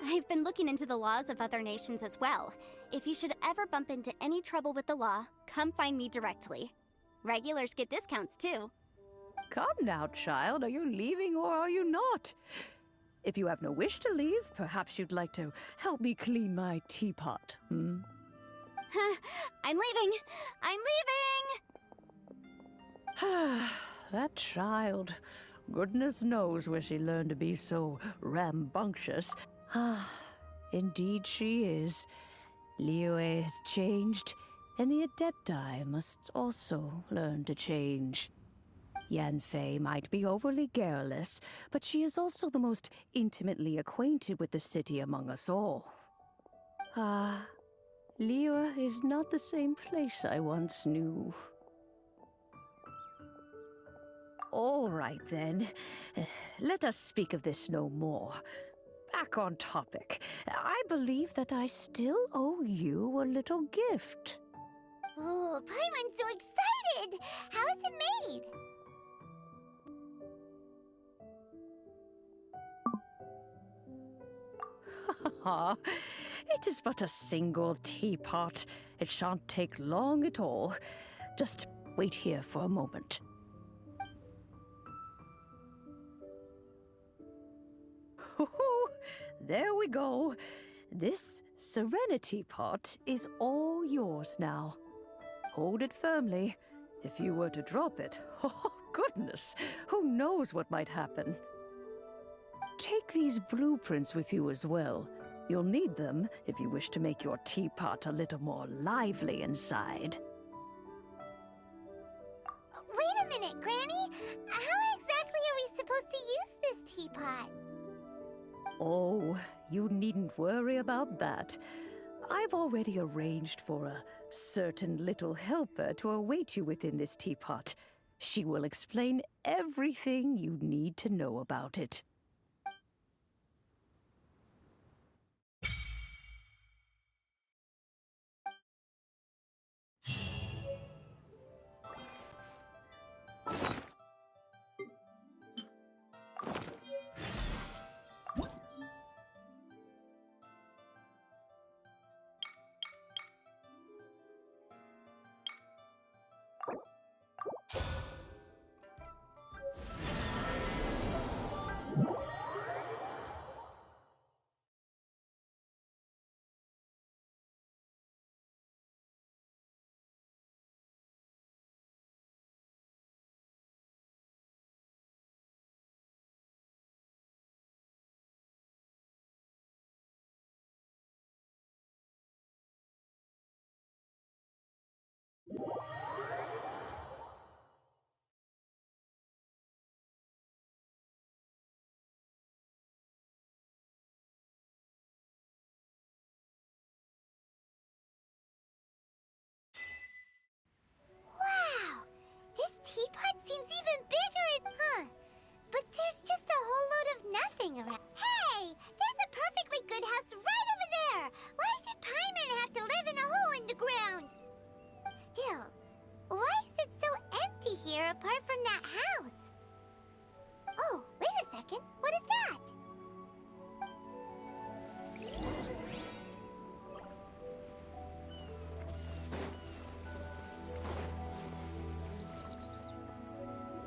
I've been looking into the laws of other nations as well. If you should ever bump into any trouble with the law, come find me directly. Regulars get discounts too. Come now, child. Are you leaving or are you not? If you have no wish to leave, perhaps you'd like to help me clean my teapot, hmm? I'm leaving! I'm leaving! That child. Goodness knows where she learned to be so rambunctious. Ah, indeed she is. Liyue has changed, and the Adepti must also learn to change. Yanfei might be overly garrulous, but she is also the most intimately acquainted with the city among us all. Ah, Liyue is not the same place I once knew. All right, then. Let us speak of this no more. Back on topic. I believe that I still owe you a little gift. Oh, Paimon's so excited! How is it made? It is but a single teapot. It shan't take long at all. Just wait here for a moment. There we go. This Serenity pot is all yours now. Hold it firmly. If you were to drop it, oh goodness, who knows what might happen. Take these blueprints with you as well. You'll need them if you wish to make your teapot a little more lively inside. Wait a minute, Granny. How exactly are we supposed to use this teapot? Oh, you needn't worry about that. I've already arranged for a certain little helper to await you within this teapot. She will explain everything you need to know about it. Wow! This teapot seems even bigger But there's just a whole load of nothing around. Hey! There's a perfectly good house right over there! Why should Paimon have to live in a hole in the ground? Still, why is it so empty here apart from that house? Oh, wait a second. What is that?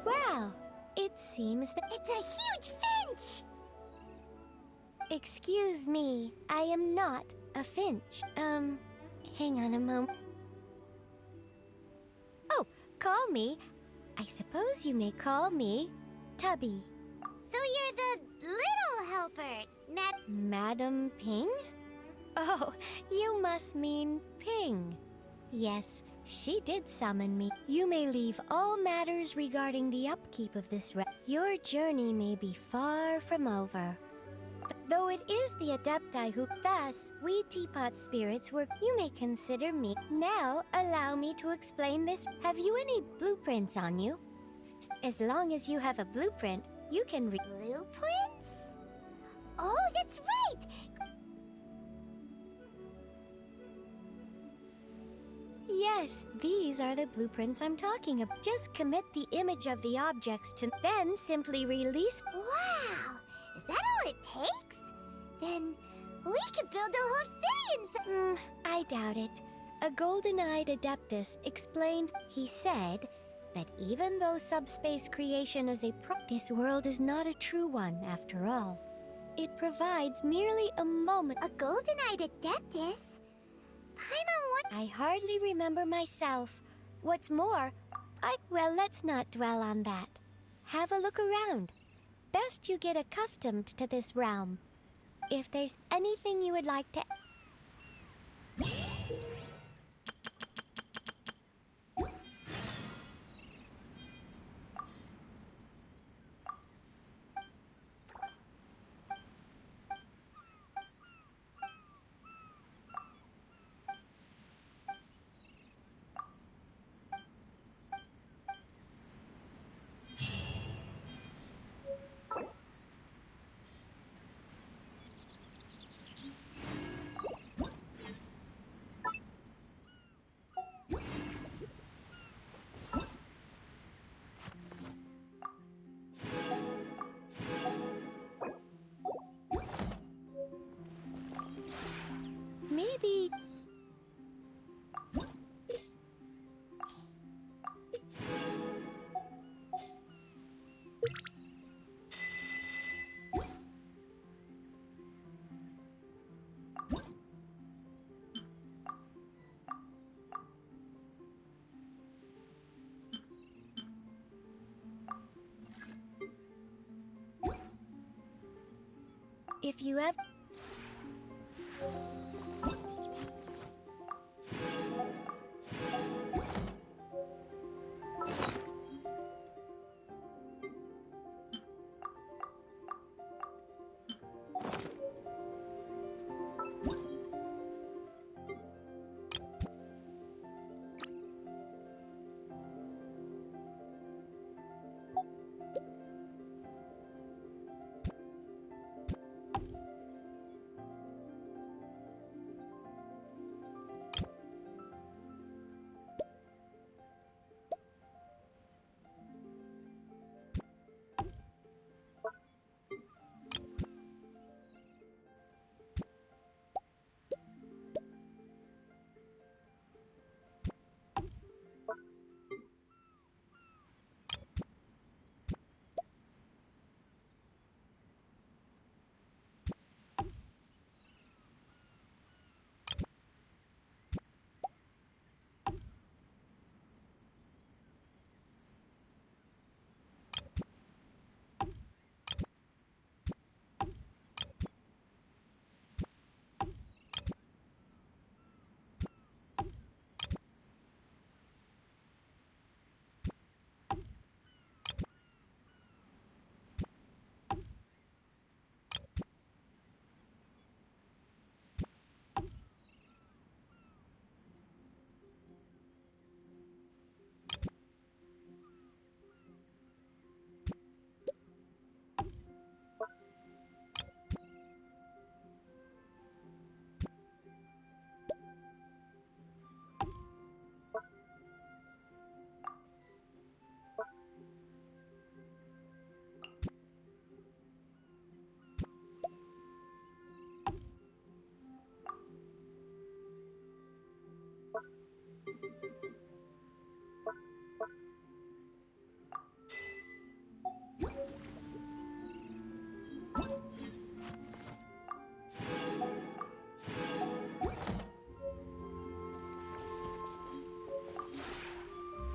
Wow, it seems that... It's a huge finch! Excuse me, I am not a finch. Hang on a moment. Oh, call me. I suppose you may call me Tubby. So you're the little helper, Madam Ping? Oh, you must mean Ping. Yes, she did summon me. You may leave all matters regarding the upkeep of this Your journey may be far from over. Though it is the Adepti who... Thus, we teapot spirits were... You may consider me. Now, allow me to explain this. Have you any blueprints on you? As long as you have a blueprint, you can read... Blueprints? Oh, that's right! Yes, these are the blueprints I'm talking about. Just commit the image of the objects to... Then simply release... Wow! Is that all it takes? Then we could build a whole city in... I doubt it. A golden-eyed adeptus explained... He said that even though subspace creation is a this world is not a true one, after all. It provides merely a moment... A golden-eyed adeptus? I hardly remember myself. What's more, Well, let's not dwell on that. Have a look around. Best you get accustomed to this realm. If there's anything you would like to... Maybe... If you ever...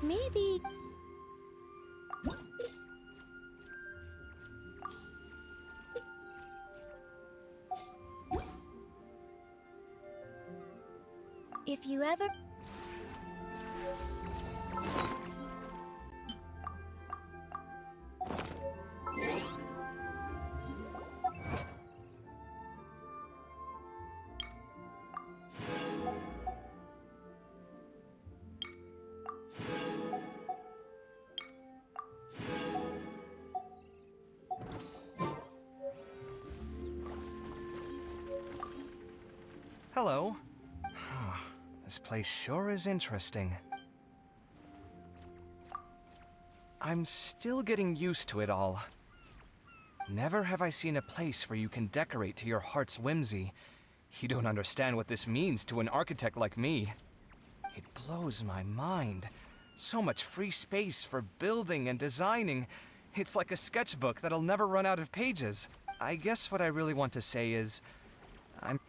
Maybe... If you ever... Hello. This place sure is interesting. I'm still getting used to it all. Never have I seen a place where you can decorate to your heart's whimsy. You don't understand what this means to an architect like me. It blows my mind. So much free space for building and designing. It's like a sketchbook that'll never run out of pages. I guess what I really want to say is,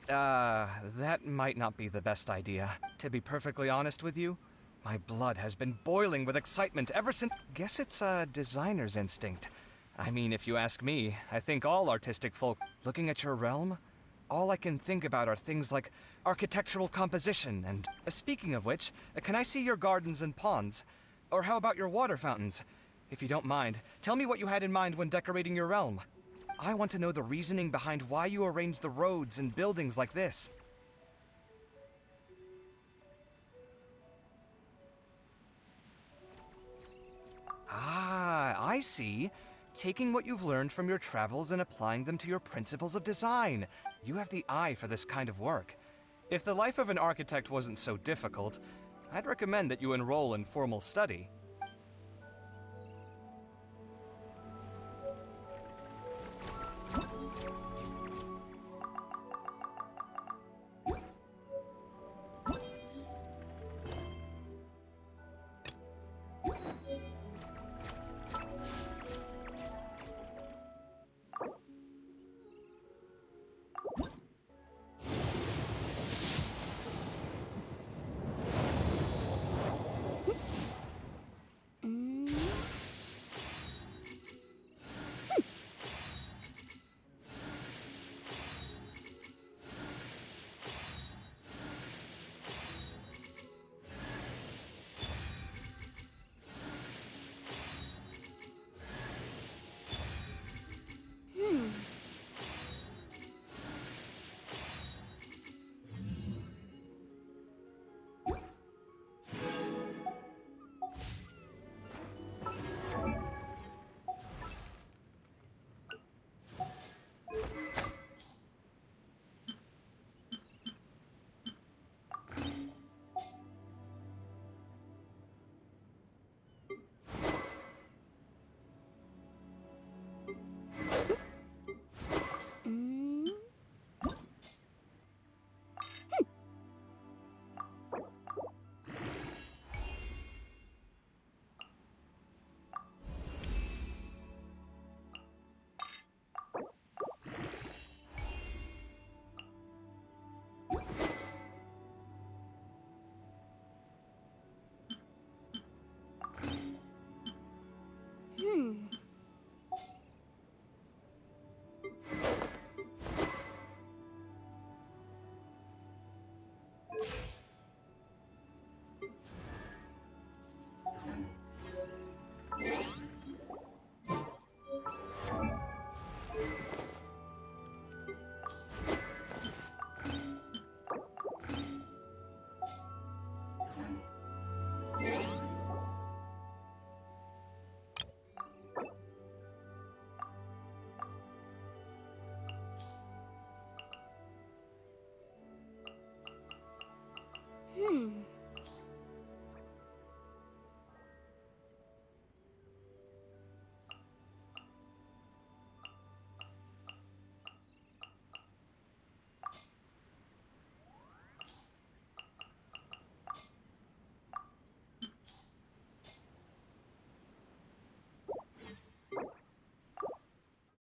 that might not be the best idea. To be perfectly honest with you, my blood has been boiling with excitement ever since. Guess it's a designer's instinct. I mean, if you ask me, I think all artistic folk. Looking at your realm, all I can think about are things like architectural composition and... Speaking of which, can I see your gardens and ponds? Or how about your water fountains? If you don't mind, tell me what you had in mind when decorating your realm. I want to know the reasoning behind why you arranged the roads and buildings like this. Ah, I see. Taking what you've learned from your travels and applying them to your principles of design. You have the eye for this kind of work. If the life of an architect wasn't so difficult, I'd recommend that you enroll in formal study.